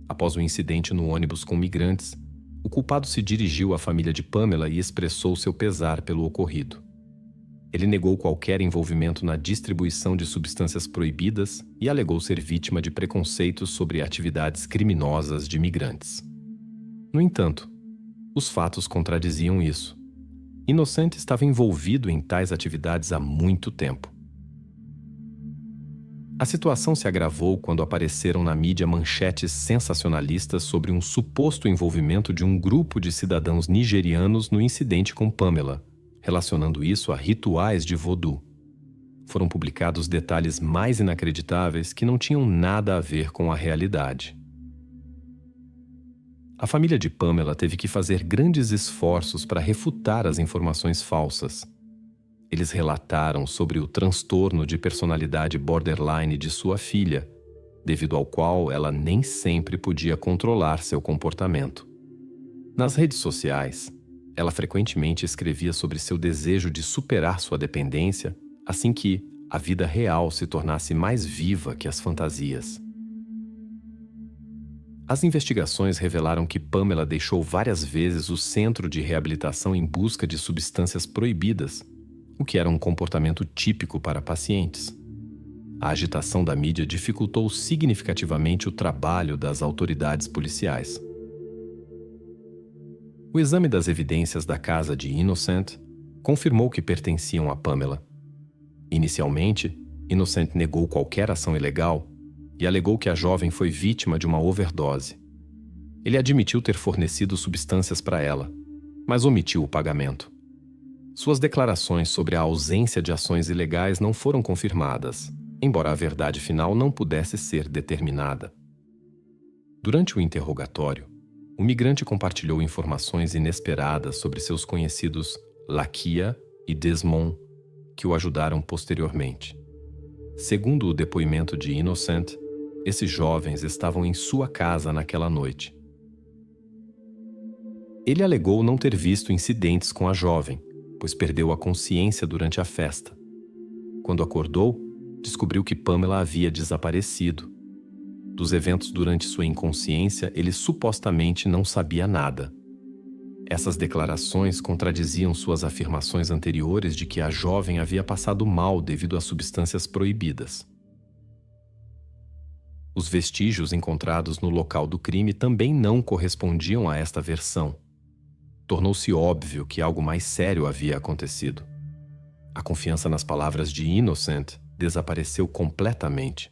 Após o incidente no ônibus com migrantes, o culpado se dirigiu à família de Pamela e expressou seu pesar pelo ocorrido. Ele negou qualquer envolvimento na distribuição de substâncias proibidas e alegou ser vítima de preconceitos sobre atividades criminosas de migrantes. No entanto, os fatos contradiziam isso. Innocent estava envolvido em tais atividades há muito tempo. A situação se agravou quando apareceram na mídia manchetes sensacionalistas sobre um suposto envolvimento de um grupo de cidadãos nigerianos no incidente com Pamela, relacionando isso a rituais de voodoo. Foram publicados detalhes mais inacreditáveis que não tinham nada a ver com a realidade. A família de Pamela teve que fazer grandes esforços para refutar as informações falsas. Eles relataram sobre o transtorno de personalidade borderline de sua filha, devido ao qual ela nem sempre podia controlar seu comportamento. Nas redes sociais, ela frequentemente escrevia sobre seu desejo de superar sua dependência assim que a vida real se tornasse mais viva que as fantasias. As investigações revelaram que Pamela deixou várias vezes o centro de reabilitação em busca de substâncias proibidas, o que era um comportamento típico para pacientes. A agitação da mídia dificultou significativamente o trabalho das autoridades policiais. O exame das evidências da casa de Innocent confirmou que pertenciam a Pamela. Inicialmente, Innocent negou qualquer ação ilegal e alegou que a jovem foi vítima de uma overdose. Ele admitiu ter fornecido substâncias para ela, mas omitiu o pagamento. Suas declarações sobre a ausência de ações ilegais não foram confirmadas, embora a verdade final não pudesse ser determinada. Durante o interrogatório, o migrante compartilhou informações inesperadas sobre seus conhecidos Lakia e Desmond, que o ajudaram posteriormente. Segundo o depoimento de Innocent, esses jovens estavam em sua casa naquela noite. Ele alegou não ter visto incidentes com a jovem, pois perdeu a consciência durante a festa. Quando acordou, descobriu que Pamela havia desaparecido. Dos eventos durante sua inconsciência, ele supostamente não sabia nada. Essas declarações contradiziam suas afirmações anteriores de que a jovem havia passado mal devido a substâncias proibidas. Os vestígios encontrados no local do crime também não correspondiam a esta versão. Tornou-se óbvio que algo mais sério havia acontecido. A confiança nas palavras de Innocent desapareceu completamente.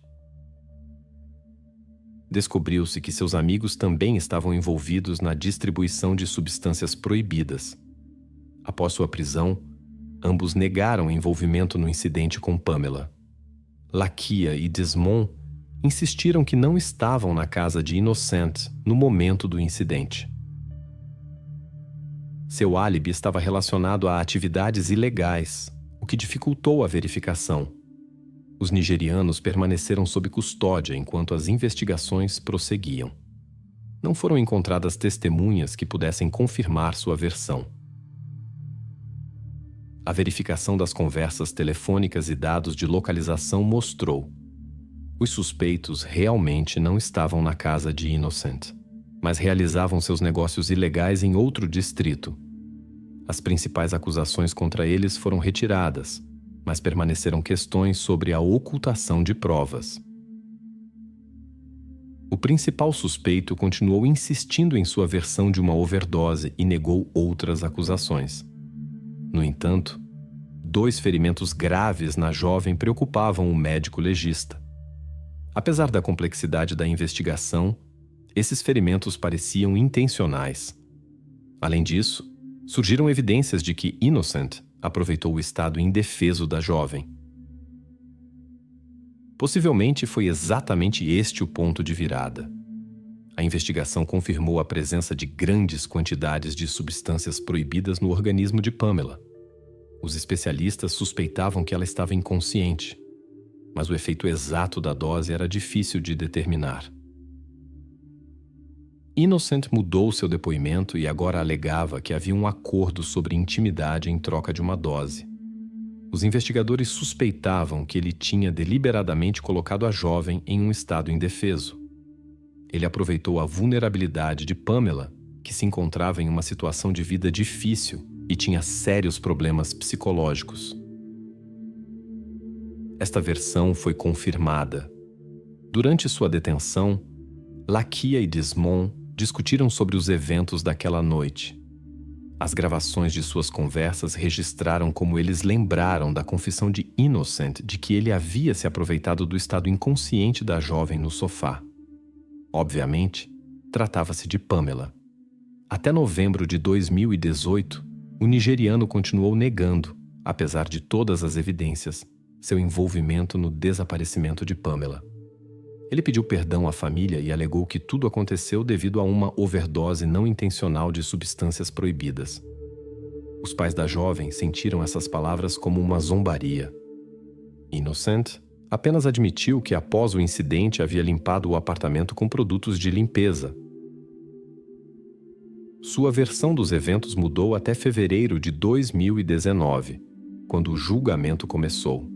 Descobriu-se que seus amigos também estavam envolvidos na distribuição de substâncias proibidas. Após sua prisão, ambos negaram envolvimento no incidente com Pamela. Lakia e Desmond insistiram que não estavam na casa de Innocent no momento do incidente. Seu álibi estava relacionado a atividades ilegais, o que dificultou a verificação. Os nigerianos permaneceram sob custódia enquanto as investigações prosseguiam. Não foram encontradas testemunhas que pudessem confirmar sua versão. A verificação das conversas telefônicas e dados de localização mostrou: os suspeitos realmente não estavam na casa de Innocent, mas realizavam seus negócios ilegais em outro distrito. As principais acusações contra eles foram retiradas, mas permaneceram questões sobre a ocultação de provas. O principal suspeito continuou insistindo em sua versão de uma overdose e negou outras acusações. No entanto, 2 ferimentos graves na jovem preocupavam o médico legista. Apesar da complexidade da investigação, esses ferimentos pareciam intencionais. Além disso, surgiram evidências de que Innocent aproveitou o estado indefeso da jovem. Possivelmente foi exatamente este o ponto de virada. A investigação confirmou a presença de grandes quantidades de substâncias proibidas no organismo de Pamela. Os especialistas suspeitavam que ela estava inconsciente, mas o efeito exato da dose era difícil de determinar. Innocent mudou seu depoimento e agora alegava que havia um acordo sobre intimidade em troca de uma dose. Os investigadores suspeitavam que ele tinha deliberadamente colocado a jovem em um estado indefeso. Ele aproveitou a vulnerabilidade de Pamela, que se encontrava em uma situação de vida difícil e tinha sérios problemas psicológicos. Esta versão foi confirmada. Durante sua detenção, Lakia e Desmond discutiram sobre os eventos daquela noite. As gravações de suas conversas registraram como eles lembraram da confissão de Innocent de que ele havia se aproveitado do estado inconsciente da jovem no sofá. Obviamente, tratava-se de Pamela. Até novembro de 2018, o nigeriano continuou negando, apesar de todas as evidências, seu envolvimento no desaparecimento de Pamela. Ele pediu perdão à família e alegou que tudo aconteceu devido a uma overdose não intencional de substâncias proibidas. Os pais da jovem sentiram essas palavras como uma zombaria. Innocent apenas admitiu que após o incidente havia limpado o apartamento com produtos de limpeza. Sua versão dos eventos mudou até fevereiro de 2019, quando o julgamento começou.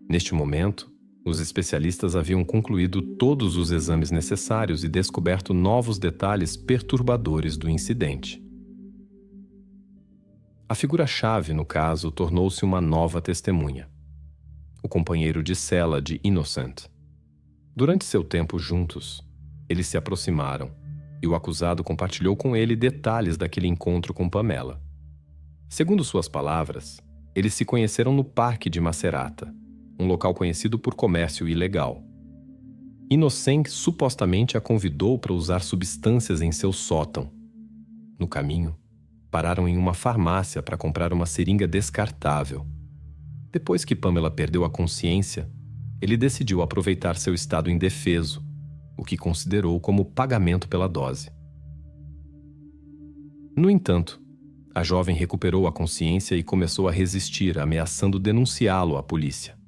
Neste momento, os especialistas haviam concluído todos os exames necessários e descoberto novos detalhes perturbadores do incidente. A figura-chave no caso tornou-se uma nova testemunha: o companheiro de cela de Innocent. Durante seu tempo juntos, eles se aproximaram e o acusado compartilhou com ele detalhes daquele encontro com Pamela. Segundo suas palavras, eles se conheceram no Parque de Macerata, um local conhecido por comércio ilegal. Innocent supostamente a convidou para usar substâncias em seu sótão. No caminho, pararam em uma farmácia para comprar uma seringa descartável. Depois que Pamela perdeu a consciência, ele decidiu aproveitar seu estado indefeso, o que considerou como pagamento pela dose. No entanto, a jovem recuperou a consciência e começou a resistir, ameaçando denunciá-lo à polícia.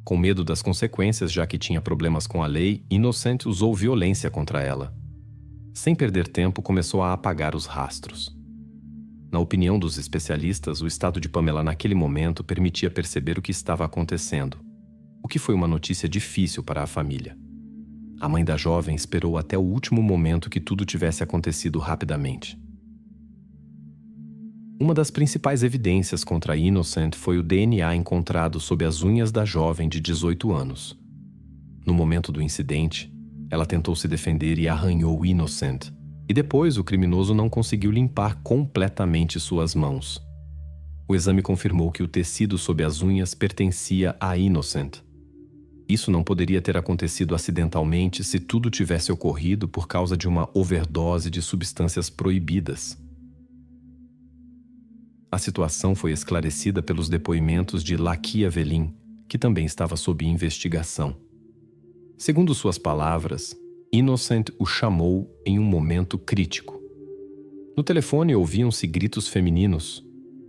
Com medo das consequências, já que tinha problemas com a lei, Innocent usou violência contra ela. Sem perder tempo, começou a apagar os rastros. Na opinião dos especialistas, o estado de Pamela naquele momento permitia perceber o que estava acontecendo, o que foi uma notícia difícil para a família. A mãe da jovem esperou até o último momento que tudo tivesse acontecido rapidamente. Uma das principais evidências contra Innocent foi o DNA encontrado sob as unhas da jovem de 18 anos. No momento do incidente, ela tentou se defender e arranhou Innocent, e depois o criminoso não conseguiu limpar completamente suas mãos. O exame confirmou que o tecido sob as unhas pertencia a Innocent. Isso não poderia ter acontecido acidentalmente se tudo tivesse ocorrido por causa de uma overdose de substâncias proibidas. A situação foi esclarecida pelos depoimentos de Laquia Velin, que também estava sob investigação. Segundo suas palavras, Innocent o chamou em um momento crítico. No telefone ouviam-se gritos femininos.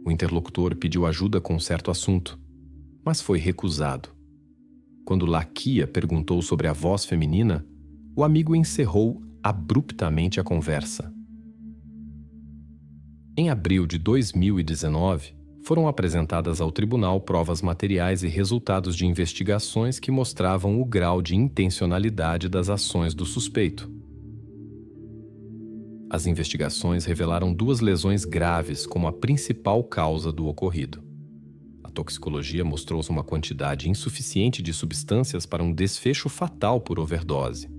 O interlocutor pediu ajuda com um certo assunto, mas foi recusado. Quando Laquia perguntou sobre a voz feminina, o amigo encerrou abruptamente a conversa. Em abril de 2019, foram apresentadas ao tribunal provas materiais e resultados de investigações que mostravam o grau de intencionalidade das ações do suspeito. As investigações revelaram 2 lesões graves como a principal causa do ocorrido. A toxicologia mostrou uma quantidade insuficiente de substâncias para um desfecho fatal por overdose.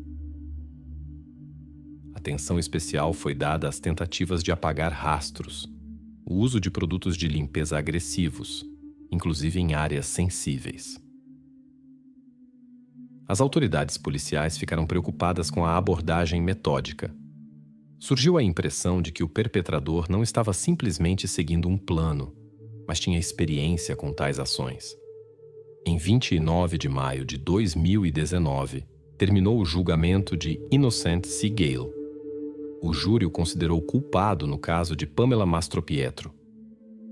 Atenção especial foi dada às tentativas de apagar rastros, o uso de produtos de limpeza agressivos, inclusive em áreas sensíveis. As autoridades policiais ficaram preocupadas com a abordagem metódica. Surgiu a impressão de que o perpetrador não estava simplesmente seguindo um plano, mas tinha experiência com tais ações. Em 29 de maio de 2019, terminou o julgamento de Innocent C. Gale. O júri o considerou culpado no caso de Pamela Mastropietro.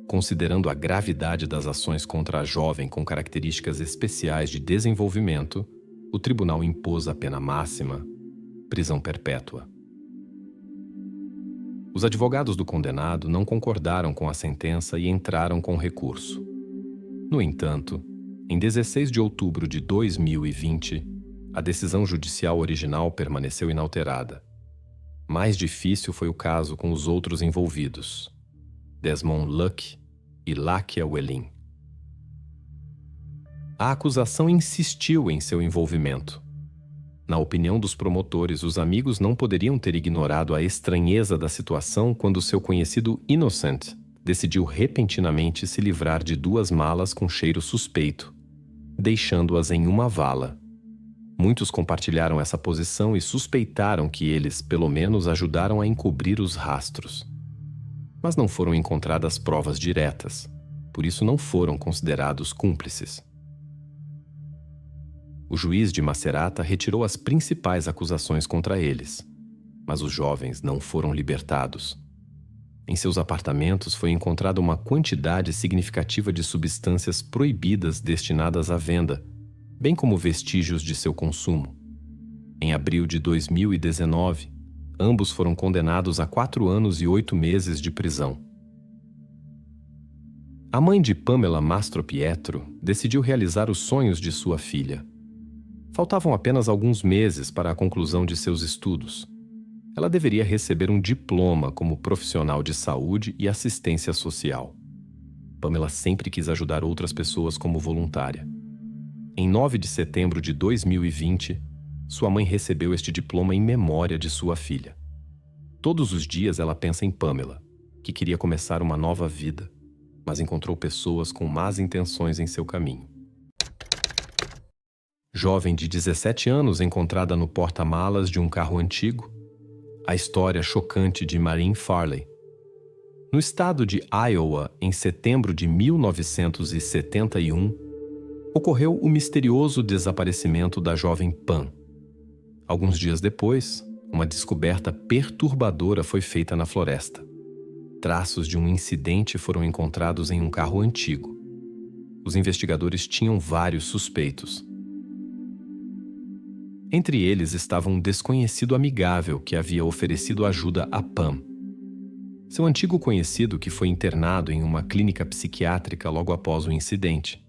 Considerando a gravidade das ações contra a jovem com características especiais de desenvolvimento, o tribunal impôs a pena máxima, prisão perpétua. Os advogados do condenado não concordaram com a sentença e entraram com recurso. No entanto, em 16 de outubro de 2020, a decisão judicial original permaneceu inalterada. Mais difícil foi o caso com os outros envolvidos, Desmond Luck e Laquia Velin. A acusação insistiu em seu envolvimento. Na opinião dos promotores, os amigos não poderiam ter ignorado a estranheza da situação quando seu conhecido Innocent decidiu repentinamente se livrar de 2 malas com cheiro suspeito, deixando-as em uma vala. Muitos compartilharam essa posição e suspeitaram que eles, pelo menos, ajudaram a encobrir os rastros. Mas não foram encontradas provas diretas, por isso não foram considerados cúmplices. O juiz de Macerata retirou as principais acusações contra eles, mas os jovens não foram libertados. Em seus apartamentos foi encontrada uma quantidade significativa de substâncias proibidas destinadas à venda, bem como vestígios de seu consumo. Em abril de 2019, ambos foram condenados a 4 anos e 8 meses de prisão. A mãe de Pamela Mastropietro decidiu realizar os sonhos de sua filha. Faltavam apenas alguns meses para a conclusão de seus estudos. Ela deveria receber um diploma como profissional de saúde e assistência social. Pamela sempre quis ajudar outras pessoas como voluntária. Em 9 de setembro de 2020, sua mãe recebeu este diploma em memória de sua filha. Todos os dias ela pensa em Pamela, que queria começar uma nova vida, mas encontrou pessoas com más intenções em seu caminho. Jovem de 17 anos encontrada no porta-malas de um carro antigo. A história chocante de Marine Farley. No estado de Iowa, em setembro de 1971, ocorreu o misterioso desaparecimento da jovem Pam. Alguns dias depois, uma descoberta perturbadora foi feita na floresta. Traços de um incidente foram encontrados em um carro antigo. Os investigadores tinham vários suspeitos. Entre eles estava um desconhecido amigável que havia oferecido ajuda a Pam. Seu antigo conhecido que foi internado em uma clínica psiquiátrica logo após o incidente.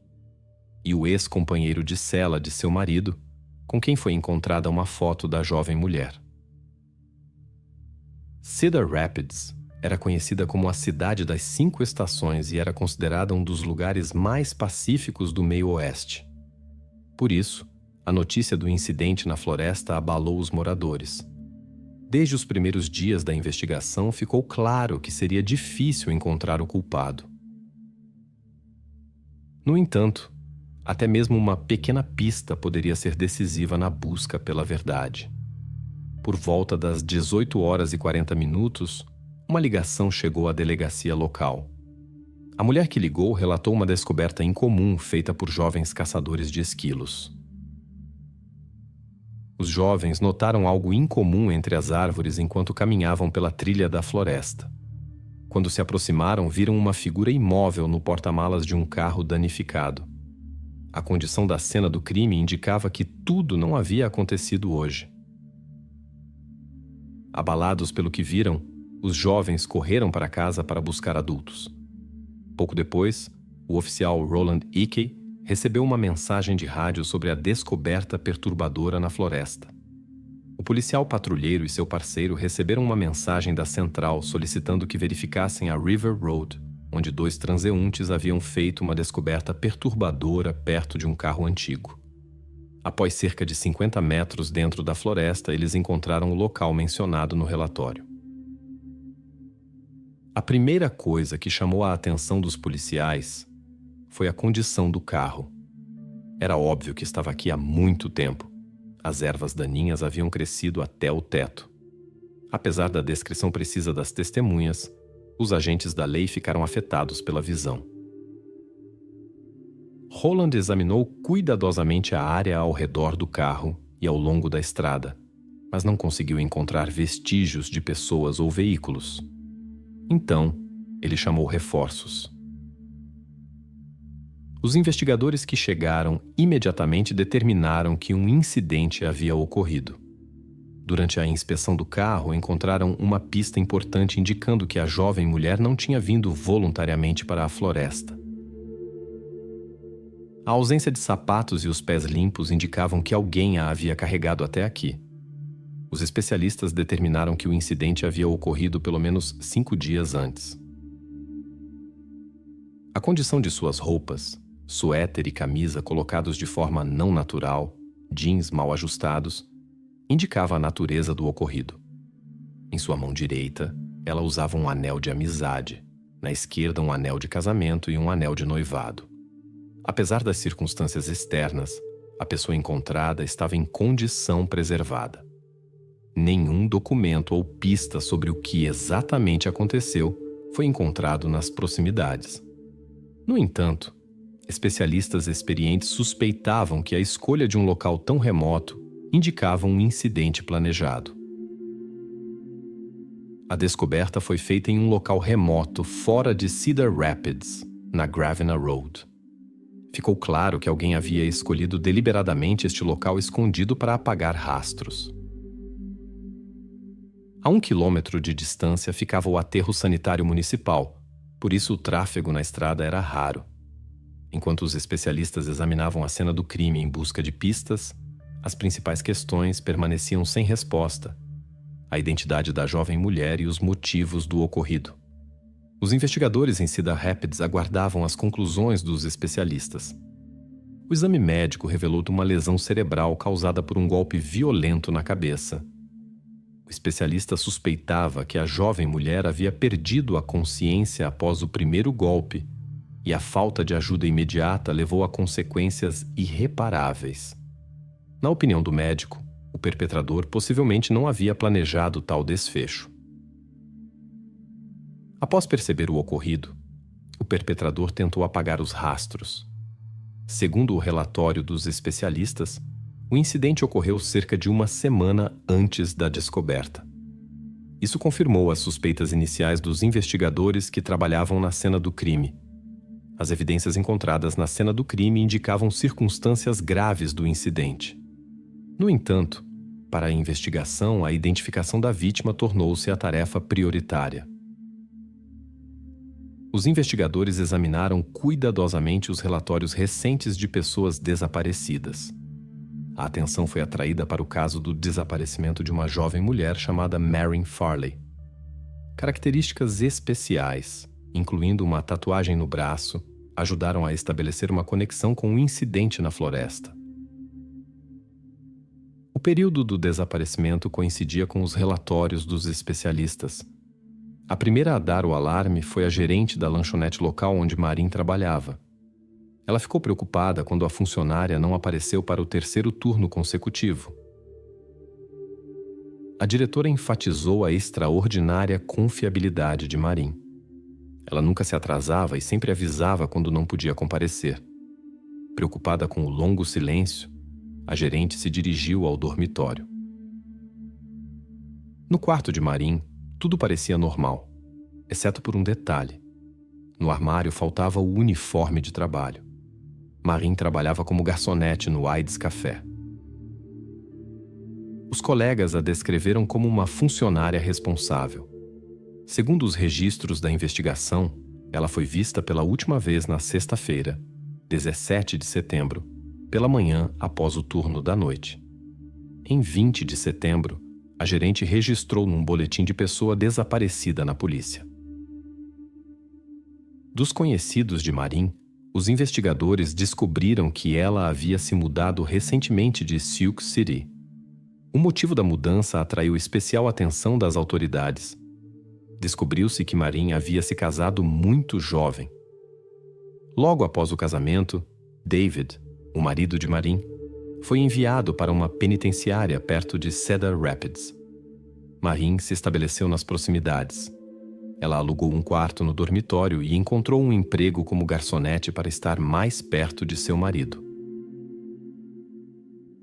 E o ex-companheiro de cela de seu marido, com quem foi encontrada uma foto da jovem mulher. Cedar Rapids era conhecida como a cidade das 5 estações e era considerada um dos lugares mais pacíficos do meio oeste. Por isso, a notícia do incidente na floresta abalou os moradores. Desde os primeiros dias da investigação, ficou claro que seria difícil encontrar o culpado. No entanto, até mesmo uma pequena pista poderia ser decisiva na busca pela verdade. Por volta das 18h40, uma ligação chegou à delegacia local. A mulher que ligou relatou uma descoberta incomum feita por jovens caçadores de esquilos. Os jovens notaram algo incomum entre as árvores enquanto caminhavam pela trilha da floresta. Quando se aproximaram, viram uma figura imóvel no porta-malas de um carro danificado. A condição da cena do crime indicava que tudo não havia acontecido hoje. Abalados pelo que viram, os jovens correram para casa para buscar adultos. Pouco depois, o oficial Roland Ickey recebeu uma mensagem de rádio sobre a descoberta perturbadora na floresta. O policial patrulheiro e seu parceiro receberam uma mensagem da central solicitando que verificassem a River Road, onde 2 transeuntes haviam feito uma descoberta perturbadora perto de um carro antigo. Após cerca de 50 metros dentro da floresta, eles encontraram o local mencionado no relatório. A primeira coisa que chamou a atenção dos policiais foi a condição do carro. Era óbvio que estava aqui há muito tempo. As ervas daninhas haviam crescido até o teto. Apesar da descrição precisa das testemunhas, os agentes da lei ficaram afetados pela visão. Roland examinou cuidadosamente a área ao redor do carro e ao longo da estrada, mas não conseguiu encontrar vestígios de pessoas ou veículos. Então, ele chamou reforços. Os investigadores que chegaram imediatamente determinaram que um incidente havia ocorrido. Durante a inspeção do carro, encontraram uma pista importante indicando que a jovem mulher não tinha vindo voluntariamente para a floresta. A ausência de sapatos e os pés limpos indicavam que alguém a havia carregado até aqui. Os especialistas determinaram que o incidente havia ocorrido pelo menos 5 dias antes. A condição de suas roupas, suéter e camisa colocados de forma não natural, jeans mal ajustados, indicava a natureza do ocorrido. Em sua mão direita, ela usava um anel de amizade, na esquerda um anel de casamento e um anel de noivado. Apesar das circunstâncias externas, a pessoa encontrada estava em condição preservada. Nenhum documento ou pista sobre o que exatamente aconteceu foi encontrado nas proximidades. No entanto, especialistas experientes suspeitavam que a escolha de um local tão remoto indicava um incidente planejado. A descoberta foi feita em um local remoto fora de Cedar Rapids, na Gravina Road. Ficou claro que alguém havia escolhido deliberadamente este local escondido para apagar rastros. A 1 quilômetro de distância ficava o aterro sanitário municipal, por isso o tráfego na estrada era raro. Enquanto os especialistas examinavam a cena do crime em busca de pistas, as principais questões permaneciam sem resposta: a identidade da jovem mulher e os motivos do ocorrido. Os investigadores em Cedar Rapids aguardavam as conclusões dos especialistas. O exame médico revelou uma lesão cerebral causada por um golpe violento na cabeça. O especialista suspeitava que a jovem mulher havia perdido a consciência após o primeiro golpe, e a falta de ajuda imediata levou a consequências irreparáveis. Na opinião do médico, o perpetrador possivelmente não havia planejado tal desfecho. Após perceber o ocorrido, o perpetrador tentou apagar os rastros. Segundo o relatório dos especialistas, o incidente ocorreu cerca de uma semana antes da descoberta. Isso confirmou as suspeitas iniciais dos investigadores que trabalhavam na cena do crime. As evidências encontradas na cena do crime indicavam circunstâncias graves do incidente. No entanto, para a investigação, a identificação da vítima tornou-se a tarefa prioritária. Os investigadores examinaram cuidadosamente os relatórios recentes de pessoas desaparecidas. A atenção foi atraída para o caso do desaparecimento de uma jovem mulher chamada Marin Farley. Características especiais, incluindo uma tatuagem no braço, ajudaram a estabelecer uma conexão com um incidente na floresta. O período do desaparecimento coincidia com os relatórios dos especialistas. A primeira a dar o alarme foi a gerente da lanchonete local onde Marin trabalhava. Ela ficou preocupada quando a funcionária não apareceu para o terceiro turno consecutivo. A diretora enfatizou a extraordinária confiabilidade de Marin. Ela nunca se atrasava e sempre avisava quando não podia comparecer. Preocupada com o longo silêncio, a gerente se dirigiu ao dormitório. No quarto de Marin, tudo parecia normal, exceto por um detalhe. No armário faltava o uniforme de trabalho. Marin trabalhava como garçonete no Aids Café. Os colegas a descreveram como uma funcionária responsável. Segundo os registros da investigação, ela foi vista pela última vez na sexta-feira, 17 de setembro, pela manhã após o turno da noite. Em 20 de setembro, a gerente registrou num boletim de pessoa desaparecida na polícia. Dos conhecidos de Marin, os investigadores descobriram que ela havia se mudado recentemente de Sioux City. O motivo da mudança atraiu especial atenção das autoridades. Descobriu-se que Marin havia se casado muito jovem. Logo após o casamento, David, o marido de Marin, foi enviado para uma penitenciária perto de Cedar Rapids. Marin se estabeleceu nas proximidades. Ela alugou um quarto no dormitório e encontrou um emprego como garçonete para estar mais perto de seu marido.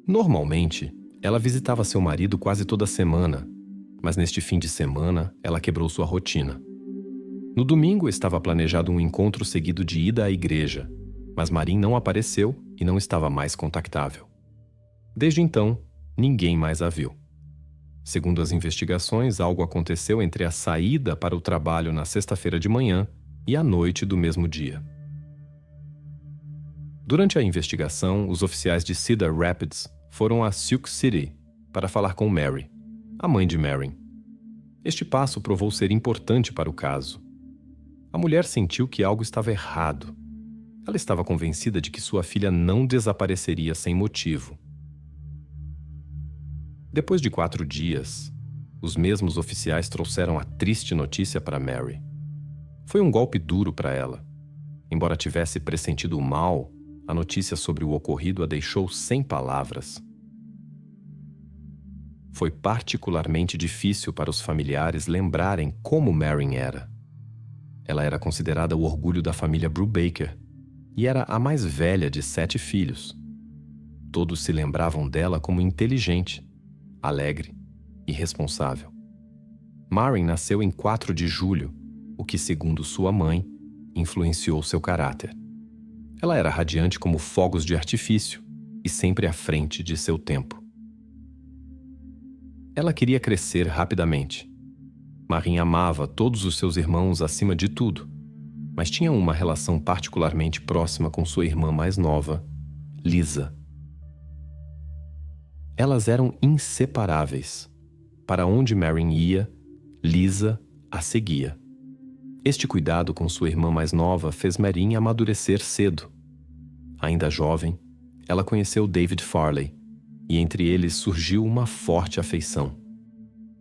Normalmente, ela visitava seu marido quase toda semana, mas neste fim de semana ela quebrou sua rotina. No domingo estava planejado um encontro seguido de ida à igreja, mas Marin não apareceu e não estava mais contactável. Desde então, ninguém mais a viu. Segundo as investigações, algo aconteceu entre a saída para o trabalho na sexta-feira de manhã e a noite do mesmo dia. Durante a investigação, os oficiais de Cedar Rapids foram a Sioux City para falar com Mary, a mãe de Marin. Este passo provou ser importante para o caso. A mulher sentiu que algo estava errado. Ela estava convencida de que sua filha não desapareceria sem motivo. Depois de 4 dias, os mesmos oficiais trouxeram a triste notícia para Mary. Foi um golpe duro para ela. Embora tivesse pressentido o mal, a notícia sobre o ocorrido a deixou sem palavras. Foi particularmente difícil para os familiares lembrarem como Marin era. Ela era considerada o orgulho da família Brubaker e era a mais velha de 7 filhos. Todos se lembravam dela como inteligente, alegre e responsável. Marin nasceu em 4 de julho, o que, segundo sua mãe, influenciou seu caráter. Ela era radiante como fogos de artifício e sempre à frente de seu tempo. Ela queria crescer rapidamente. Marin amava todos os seus irmãos acima de tudo, mas tinha uma relação particularmente próxima com sua irmã mais nova, Lisa. Elas eram inseparáveis. Para onde Marin ia, Lisa a seguia. Este cuidado com sua irmã mais nova fez Marin amadurecer cedo. Ainda jovem, ela conheceu David Farley, e entre eles surgiu uma forte afeição.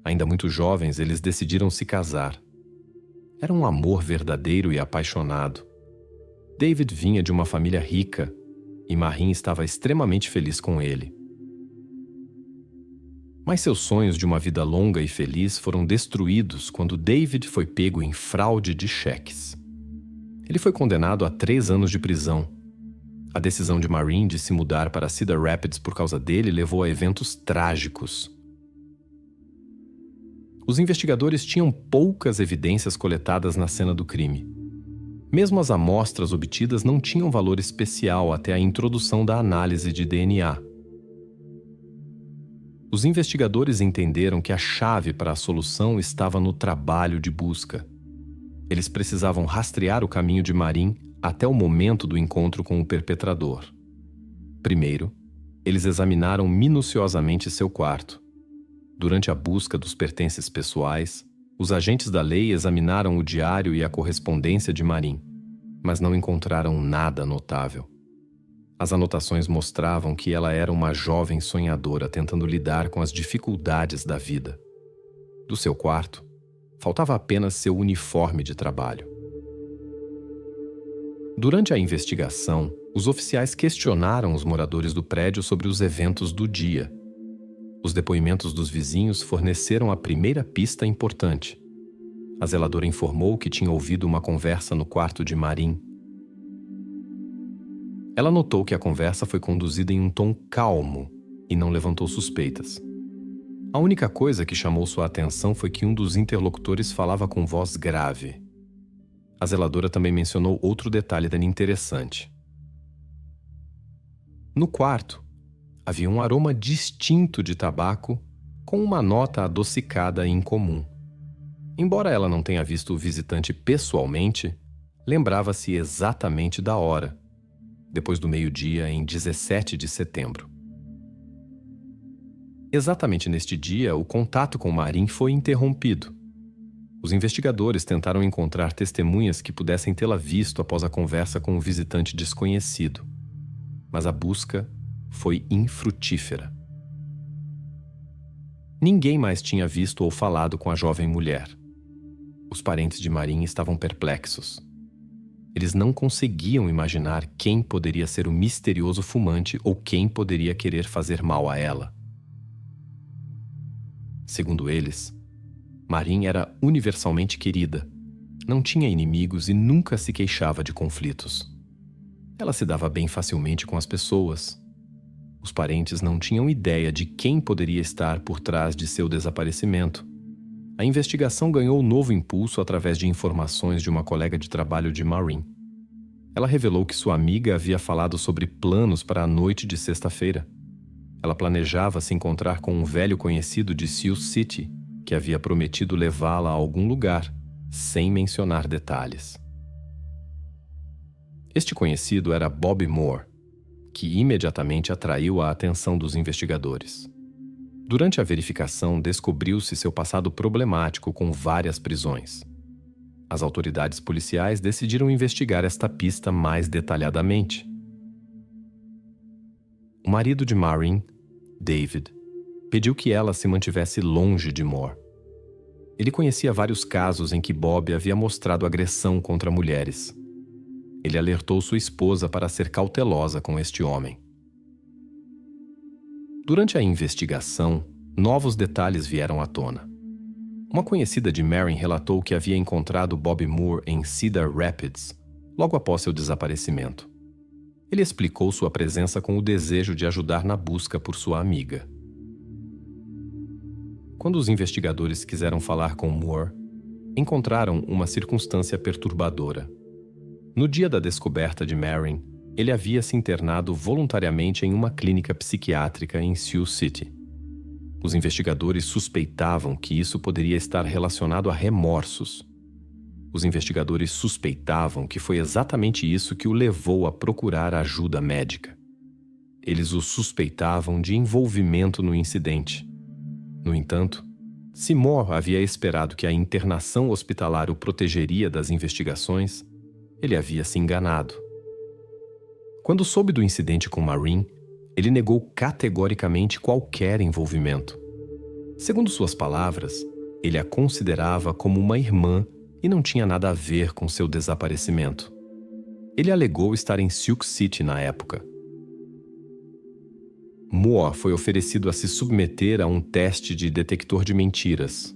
Ainda muito jovens, eles decidiram se casar. Era um amor verdadeiro e apaixonado. David vinha de uma família rica, e Marin estava extremamente feliz com ele. Mas seus sonhos de uma vida longa e feliz foram destruídos quando David foi pego em fraude de cheques. Ele foi condenado a 3 anos de prisão. A decisão de Marin de se mudar para Cedar Rapids por causa dele levou a eventos trágicos. Os investigadores tinham poucas evidências coletadas na cena do crime. Mesmo as amostras obtidas não tinham valor especial até a introdução da análise de DNA. Os investigadores entenderam que a chave para a solução estava no trabalho de busca. Eles precisavam rastrear o caminho de Marin até o momento do encontro com o perpetrador. Primeiro, eles examinaram minuciosamente seu quarto. Durante a busca dos pertences pessoais, os agentes da lei examinaram o diário e a correspondência de Marin, mas não encontraram nada notável. As anotações mostravam que ela era uma jovem sonhadora tentando lidar com as dificuldades da vida. Do seu quarto, faltava apenas seu uniforme de trabalho. Durante a investigação, os oficiais questionaram os moradores do prédio sobre os eventos do dia. Os depoimentos dos vizinhos forneceram a primeira pista importante. A zeladora informou que tinha ouvido uma conversa no quarto de Marin. Ela notou que a conversa foi conduzida em um tom calmo e não levantou suspeitas. A única coisa que chamou sua atenção foi que um dos interlocutores falava com voz grave. A zeladora também mencionou outro detalhe interessante. No quarto, havia um aroma distinto de tabaco com uma nota adocicada incomum. Embora ela não tenha visto o visitante pessoalmente, lembrava-se exatamente da hora, depois do meio-dia em 17 de setembro. Exatamente neste dia, o contato com Marin foi interrompido. Os investigadores tentaram encontrar testemunhas que pudessem tê-la visto após a conversa com um visitante desconhecido, mas a busca foi infrutífera. Ninguém mais tinha visto ou falado com a jovem mulher. Os parentes de Marin estavam perplexos. Eles não conseguiam imaginar quem poderia ser o misterioso fumante ou quem poderia querer fazer mal a ela. Segundo eles, Marin era universalmente querida, não tinha inimigos e nunca se queixava de conflitos. Ela se dava bem facilmente com as pessoas. Os parentes não tinham ideia de quem poderia estar por trás de seu desaparecimento. A investigação ganhou um novo impulso através de informações de uma colega de trabalho de Marin. Ela revelou que sua amiga havia falado sobre planos para a noite de sexta-feira. Ela planejava se encontrar com um velho conhecido de Sioux City, que havia prometido levá-la a algum lugar, sem mencionar detalhes. Este conhecido era Bobby Moore, que imediatamente atraiu a atenção dos investigadores. Durante a verificação, descobriu-se seu passado problemático com várias prisões. As autoridades policiais decidiram investigar esta pista mais detalhadamente. O marido de Marin, David, pediu que ela se mantivesse longe de Moore. Ele conhecia vários casos em que Bob havia mostrado agressão contra mulheres. Ele alertou sua esposa para ser cautelosa com este homem. Durante a investigação, novos detalhes vieram à tona. Uma conhecida de Marin relatou que havia encontrado Bobby Moore em Cedar Rapids, logo após seu desaparecimento. Ele explicou sua presença com o desejo de ajudar na busca por sua amiga. Quando os investigadores quiseram falar com Moore, encontraram uma circunstância perturbadora. No dia da descoberta de Marin, ele havia se internado voluntariamente em uma clínica psiquiátrica em Sioux City. Os investigadores suspeitavam que isso poderia estar relacionado a remorsos. Os investigadores suspeitavam que foi exatamente isso que o levou a procurar ajuda médica. Eles o suspeitavam de envolvimento no incidente. No entanto, se Moore havia esperado que a internação hospitalar o protegeria das investigações, ele havia se enganado. Quando soube do incidente com Marin, ele negou categoricamente qualquer envolvimento. Segundo suas palavras, ele a considerava como uma irmã e não tinha nada a ver com seu desaparecimento. Ele alegou estar em Sioux City na época. Moore foi oferecido a se submeter a um teste de detector de mentiras.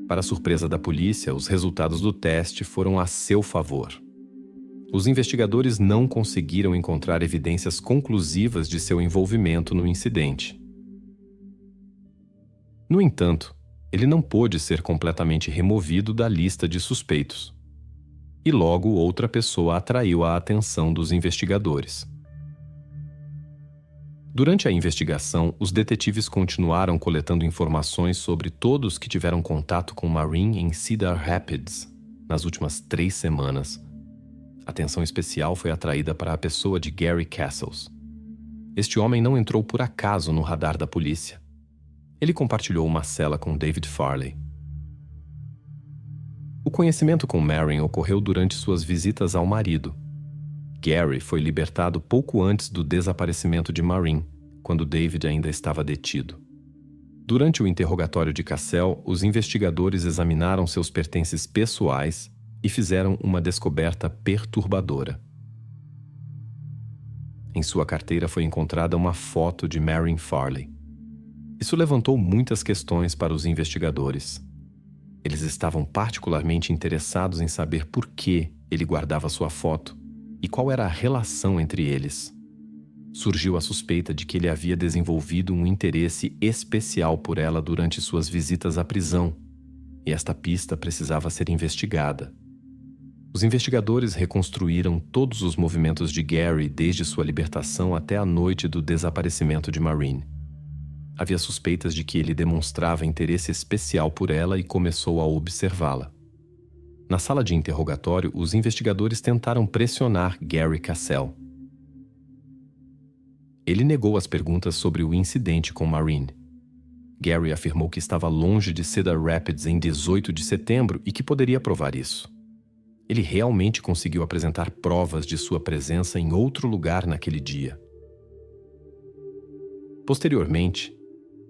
Para surpresa da polícia, os resultados do teste foram a seu favor. Os investigadores não conseguiram encontrar evidências conclusivas de seu envolvimento no incidente. No entanto, ele não pôde ser completamente removido da lista de suspeitos. E logo outra pessoa atraiu a atenção dos investigadores. Durante a investigação, os detetives continuaram coletando informações sobre todos que tiveram contato com Marin em Cedar Rapids nas últimas 3 semanas. Atenção especial foi atraída para a pessoa de Gary Castles. Este homem não entrou por acaso no radar da polícia. Ele compartilhou uma cela com David Farley. O conhecimento com Marin ocorreu durante suas visitas ao marido. Gary foi libertado pouco antes do desaparecimento de Marin, quando David ainda estava detido. Durante o interrogatório de Cassell, os investigadores examinaram seus pertences pessoais e fizeram uma descoberta perturbadora. Em sua carteira foi encontrada uma foto de Marin Farley. Isso levantou muitas questões para os investigadores. Eles estavam particularmente interessados em saber por que ele guardava sua foto e qual era a relação entre eles. Surgiu a suspeita de que ele havia desenvolvido um interesse especial por ela durante suas visitas à prisão, e esta pista precisava ser investigada. Os investigadores reconstruíram todos os movimentos de Gary desde sua libertação até a noite do desaparecimento de Marin. Havia suspeitas de que ele demonstrava interesse especial por ela e começou a observá-la. Na sala de interrogatório, os investigadores tentaram pressionar Gary Cassell. Ele negou as perguntas sobre o incidente com Marin. Gary afirmou que estava longe de Cedar Rapids em 18 de setembro e que poderia provar isso. Ele realmente conseguiu apresentar provas de sua presença em outro lugar naquele dia. Posteriormente,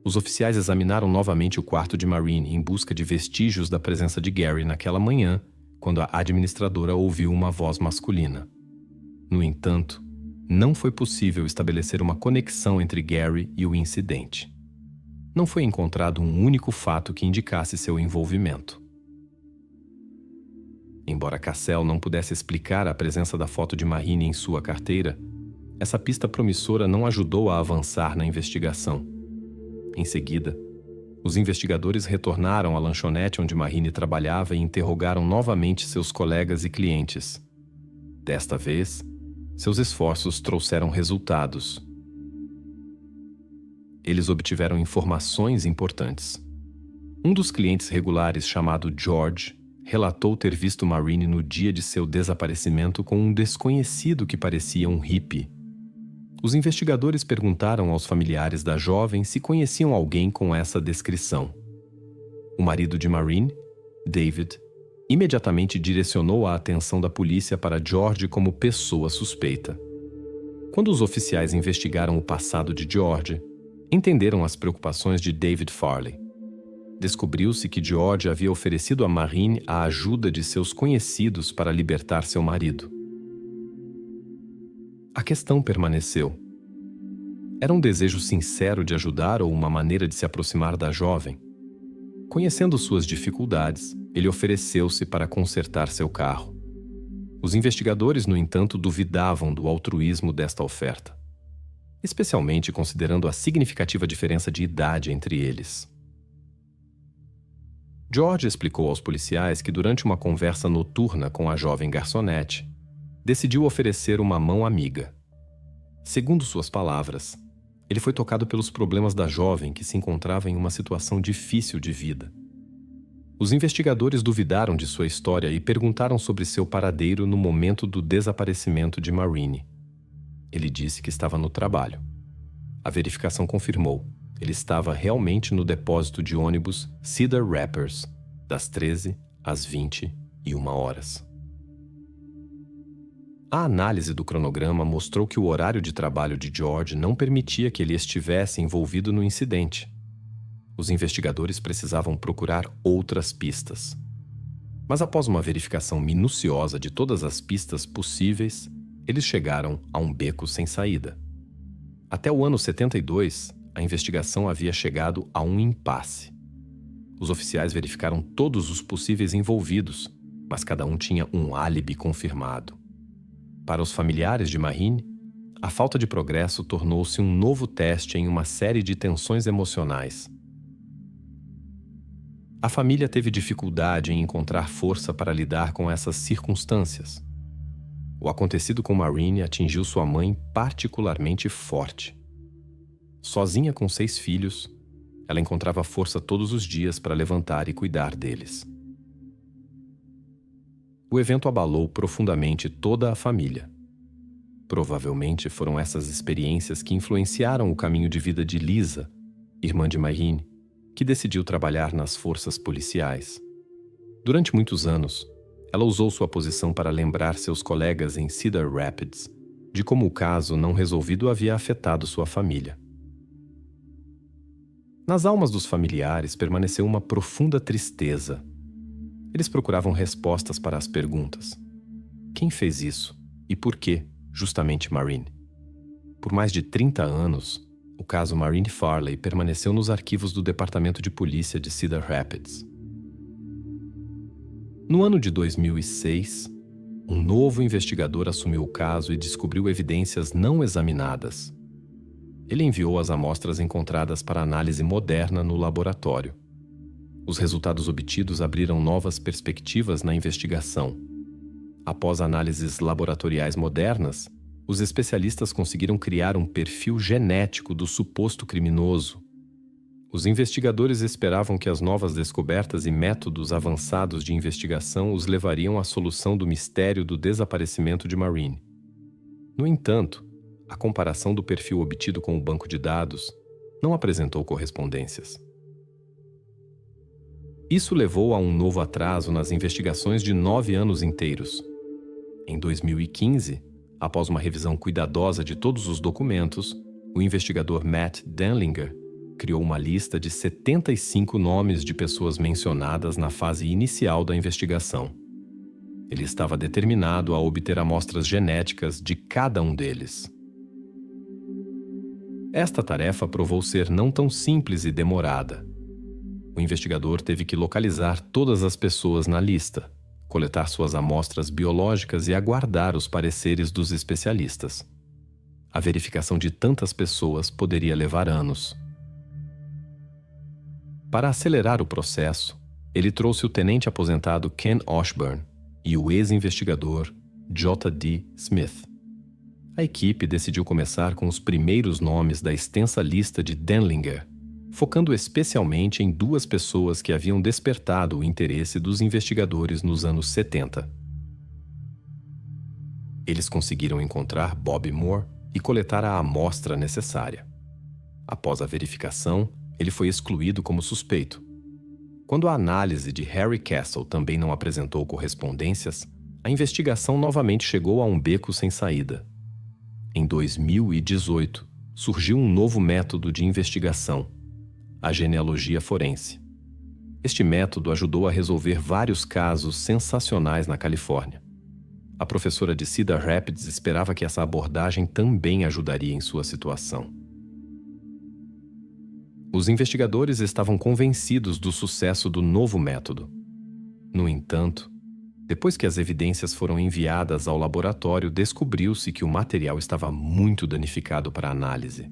os oficiais examinaram novamente o quarto de Marin em busca de vestígios da presença de Gary naquela manhã, quando a administradora ouviu uma voz masculina. No entanto, não foi possível estabelecer uma conexão entre Gary e o incidente. Não foi encontrado um único fato que indicasse seu envolvimento. Embora Cassell não pudesse explicar a presença da foto de Marin em sua carteira, essa pista promissora não ajudou a avançar na investigação. Em seguida, os investigadores retornaram à lanchonete onde Marin trabalhava e interrogaram novamente seus colegas e clientes. Desta vez, seus esforços trouxeram resultados. Eles obtiveram informações importantes. Um dos clientes regulares, chamado George, relatou ter visto Marin no dia de seu desaparecimento com um desconhecido que parecia um hippie. Os investigadores perguntaram aos familiares da jovem se conheciam alguém com essa descrição. O marido de Marin, David, imediatamente direcionou a atenção da polícia para George como pessoa suspeita. Quando os oficiais investigaram o passado de George, entenderam as preocupações de David Farley. Descobriu-se que George havia oferecido a Marin a ajuda de seus conhecidos para libertar seu marido. A questão permaneceu. Era um desejo sincero de ajudar ou uma maneira de se aproximar da jovem? Conhecendo suas dificuldades, ele ofereceu-se para consertar seu carro. Os investigadores, no entanto, duvidavam do altruísmo desta oferta, especialmente considerando a significativa diferença de idade entre eles. George explicou aos policiais que durante uma conversa noturna com a jovem garçonete, decidiu oferecer uma mão amiga. Segundo suas palavras, ele foi tocado pelos problemas da jovem que se encontrava em uma situação difícil de vida. Os investigadores duvidaram de sua história e perguntaram sobre seu paradeiro no momento do desaparecimento de Maureen. Ele disse que estava no trabalho. A verificação confirmou. Ele estava realmente no depósito de ônibus Cedar Rapids, das 13 às 21 horas. A análise do cronograma mostrou que o horário de trabalho de George não permitia que ele estivesse envolvido no incidente. Os investigadores precisavam procurar outras pistas. Mas após uma verificação minuciosa de todas as pistas possíveis, eles chegaram a um beco sem saída. Até o ano 72, a investigação havia chegado a um impasse. Os oficiais verificaram todos os possíveis envolvidos, mas cada um tinha um álibi confirmado. Para os familiares de Maureen, a falta de progresso tornou-se um novo teste em uma série de tensões emocionais. A família teve dificuldade em encontrar força para lidar com essas circunstâncias. O acontecido com Maureen atingiu sua mãe particularmente forte. Sozinha com 6 filhos, ela encontrava força todos os dias para levantar e cuidar deles. O evento abalou profundamente toda a família. Provavelmente foram essas experiências que influenciaram o caminho de vida de Lisa, irmã de Maureen, que decidiu trabalhar nas forças policiais. Durante muitos anos, ela usou sua posição para lembrar seus colegas em Cedar Rapids de como o caso não resolvido havia afetado sua família. Nas almas dos familiares permaneceu uma profunda tristeza. Eles procuravam respostas para as perguntas. Quem fez isso? E por que, justamente Maureen? Por mais de 30 anos, o caso Maureen Farley permaneceu nos arquivos do Departamento de Polícia de Cedar Rapids. No ano de 2006, um novo investigador assumiu o caso e descobriu evidências não examinadas. Ele enviou as amostras encontradas para análise moderna no laboratório. Os resultados obtidos abriram novas perspectivas na investigação. Após análises laboratoriais modernas, os especialistas conseguiram criar um perfil genético do suposto criminoso. Os investigadores esperavam que as novas descobertas e métodos avançados de investigação os levariam à solução do mistério do desaparecimento de Maureen. No entanto, a comparação do perfil obtido com o banco de dados não apresentou correspondências. Isso levou a um novo atraso nas investigações de 9 anos inteiros. Em 2015, após uma revisão cuidadosa de todos os documentos, o investigador Matt Denlinger criou uma lista de 75 nomes de pessoas mencionadas na fase inicial da investigação. Ele estava determinado a obter amostras genéticas de cada um deles. Esta tarefa provou ser não tão simples e demorada. O investigador teve que localizar todas as pessoas na lista, coletar suas amostras biológicas e aguardar os pareceres dos especialistas. A verificação de tantas pessoas poderia levar anos. Para acelerar o processo, ele trouxe o tenente aposentado Ken Washburn e o ex-investigador J.D. Smith. A equipe decidiu começar com os primeiros nomes da extensa lista de Denlinger, focando especialmente em 2 pessoas que haviam despertado o interesse dos investigadores nos anos 70. Eles conseguiram encontrar Bob Moore e coletar a amostra necessária. Após a verificação, ele foi excluído como suspeito. Quando a análise de Harry Castle também não apresentou correspondências, a investigação novamente chegou a um beco sem saída. Em 2018, surgiu um novo método de investigação, a genealogia forense. Este método ajudou a resolver vários casos sensacionais na Califórnia. A professora de Cedar Rapids esperava que essa abordagem também ajudaria em sua situação. Os investigadores estavam convencidos do sucesso do novo método. No entanto, depois que as evidências foram enviadas ao laboratório, descobriu-se que o material estava muito danificado para análise.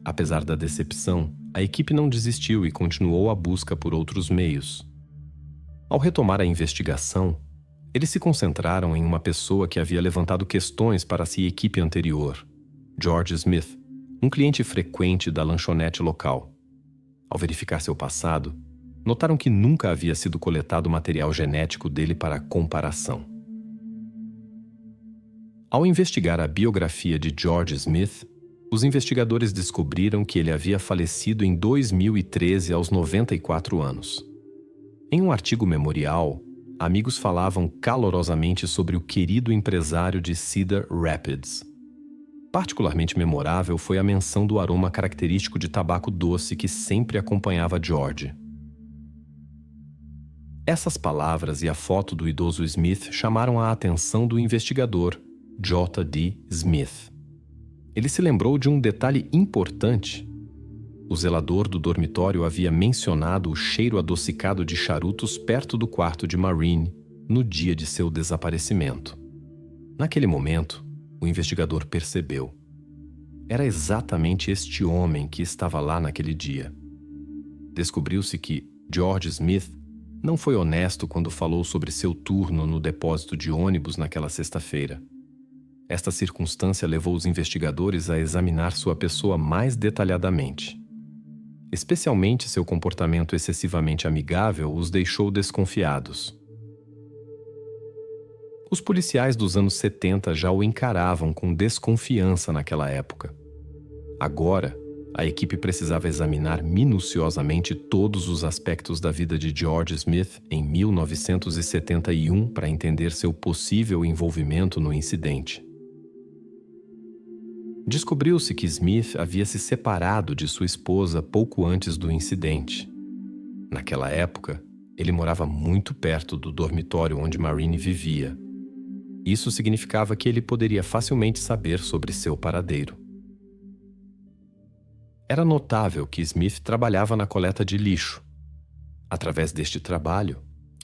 Apesar da decepção, a equipe não desistiu e continuou a busca por outros meios. Ao retomar a investigação, eles se concentraram em uma pessoa que havia levantado questões para sua equipe anterior, George Smith, um cliente frequente da lanchonete local. Ao verificar seu passado, notaram que nunca havia sido coletado material genético dele para comparação. Ao investigar a biografia de George Smith, os investigadores descobriram que ele havia falecido em 2013 aos 94 anos. Em um artigo memorial, amigos falavam calorosamente sobre o querido empresário de Cedar Rapids. Particularmente memorável foi a menção do aroma característico de tabaco doce que sempre acompanhava George. Essas palavras e a foto do idoso Smith chamaram a atenção do investigador, J.D. Smith. Ele se lembrou de um detalhe importante. O zelador do dormitório havia mencionado o cheiro adocicado de charutos perto do quarto de Maureen no dia de seu desaparecimento. Naquele momento, o investigador percebeu. Era exatamente este homem que estava lá naquele dia. Descobriu-se que George Smith não foi honesto quando falou sobre seu turno no depósito de ônibus naquela sexta-feira. Esta circunstância levou os investigadores a examinar sua pessoa mais detalhadamente. Especialmente seu comportamento excessivamente amigável os deixou desconfiados. Os policiais dos anos 70 já o encaravam com desconfiança naquela época. Agora, a equipe precisava examinar minuciosamente todos os aspectos da vida de George Smith em 1971 para entender seu possível envolvimento no incidente. Descobriu-se que Smith havia se separado de sua esposa pouco antes do incidente. Naquela época, ele morava muito perto do dormitório onde Maureen vivia. Isso significava que ele poderia facilmente saber sobre seu paradeiro. Era notável que Smith trabalhava na coleta de lixo. Através deste trabalho,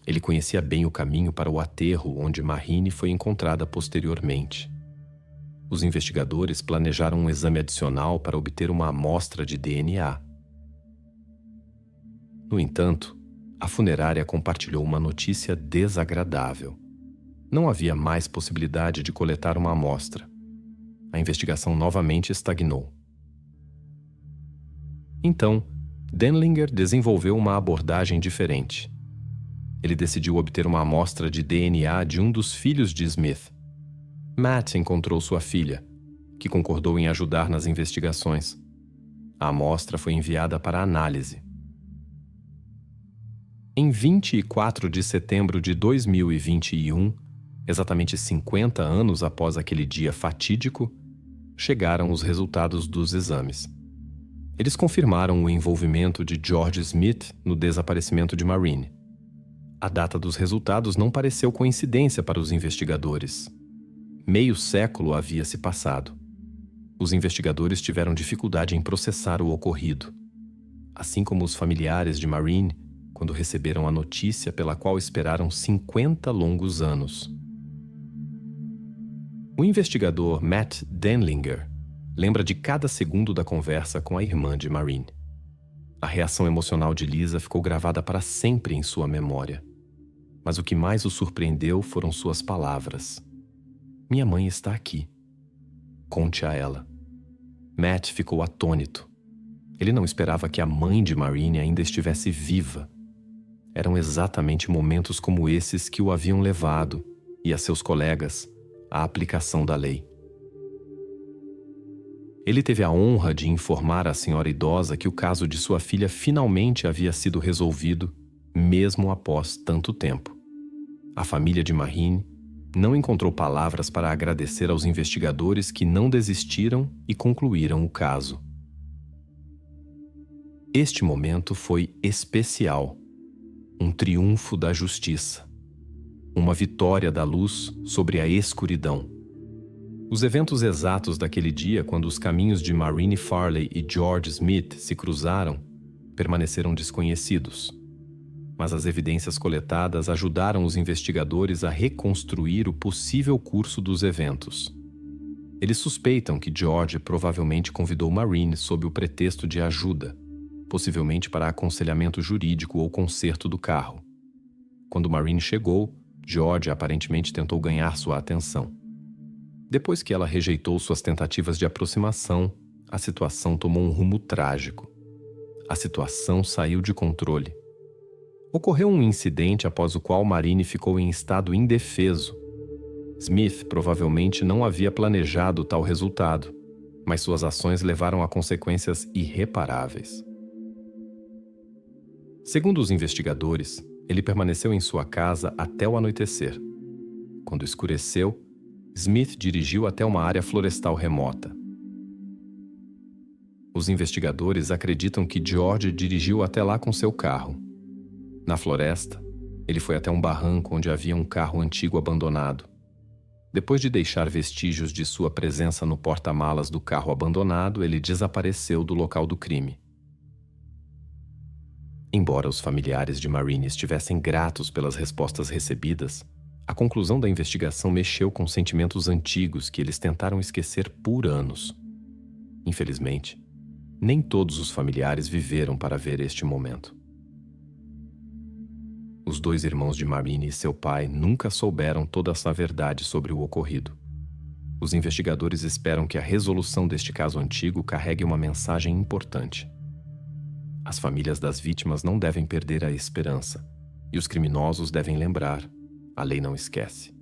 ele conhecia bem o caminho para o aterro onde Maureen foi encontrada posteriormente. Os investigadores planejaram um exame adicional para obter uma amostra de DNA. No entanto, a funerária compartilhou uma notícia desagradável. Não havia mais possibilidade de coletar uma amostra. A investigação novamente estagnou. Então, Denlinger desenvolveu uma abordagem diferente. Ele decidiu obter uma amostra de DNA de um dos filhos de Smith. Matt encontrou sua filha, que concordou em ajudar nas investigações. A amostra foi enviada para análise. Em 24 de setembro de 2021, exatamente 50 anos após aquele dia fatídico, chegaram os resultados dos exames. Eles confirmaram o envolvimento de George Smith no desaparecimento de Maureen. A data dos resultados não pareceu coincidência para os investigadores. Meio século havia se passado. Os investigadores tiveram dificuldade em processar o ocorrido, assim como os familiares de Maureen, quando receberam a notícia pela qual esperaram 50 longos anos. O investigador Matt Denlinger lembra de cada segundo da conversa com a irmã de Maureen. A reação emocional de Lisa ficou gravada para sempre em sua memória. Mas o que mais o surpreendeu foram suas palavras. "Minha mãe está aqui. Conte a ela." Matt ficou atônito. Ele não esperava que a mãe de Maureen ainda estivesse viva. Eram exatamente momentos como esses que o haviam levado, e a seus colegas, à aplicação da lei. Ele teve a honra de informar a senhora idosa que o caso de sua filha finalmente havia sido resolvido, mesmo após tanto tempo. A família de Maureen não encontrou palavras para agradecer aos investigadores que não desistiram e concluíram o caso. Este momento foi especial, um triunfo da justiça, uma vitória da luz sobre a escuridão. Os eventos exatos daquele dia, quando os caminhos de Maureen Farley e George Smith se cruzaram, permaneceram desconhecidos. Mas as evidências coletadas ajudaram os investigadores a reconstruir o possível curso dos eventos. Eles suspeitam que George provavelmente convidou Maureen sob o pretexto de ajuda, possivelmente para aconselhamento jurídico ou conserto do carro. Quando Maureen chegou, George aparentemente tentou ganhar sua atenção. Depois que ela rejeitou suas tentativas de aproximação, a situação tomou um rumo trágico. A situação saiu de controle. Ocorreu um incidente após o qual Maureen ficou em estado indefeso. Smith provavelmente não havia planejado tal resultado, mas suas ações levaram a consequências irreparáveis. Segundo os investigadores, ele permaneceu em sua casa até o anoitecer. Quando escureceu, Smith dirigiu até uma área florestal remota. Os investigadores acreditam que George dirigiu até lá com seu carro. Na floresta, ele foi até um barranco onde havia um carro antigo abandonado. Depois de deixar vestígios de sua presença no porta-malas do carro abandonado, ele desapareceu do local do crime. Embora os familiares de Maureen estivessem gratos pelas respostas recebidas, a conclusão da investigação mexeu com sentimentos antigos que eles tentaram esquecer por anos. Infelizmente, nem todos os familiares viveram para ver este momento. Os 2 irmãos de Maureen e seu pai nunca souberam toda essa verdade sobre o ocorrido. Os investigadores esperam que a resolução deste caso antigo carregue uma mensagem importante. As famílias das vítimas não devem perder a esperança, e os criminosos devem lembrar: a lei não esquece.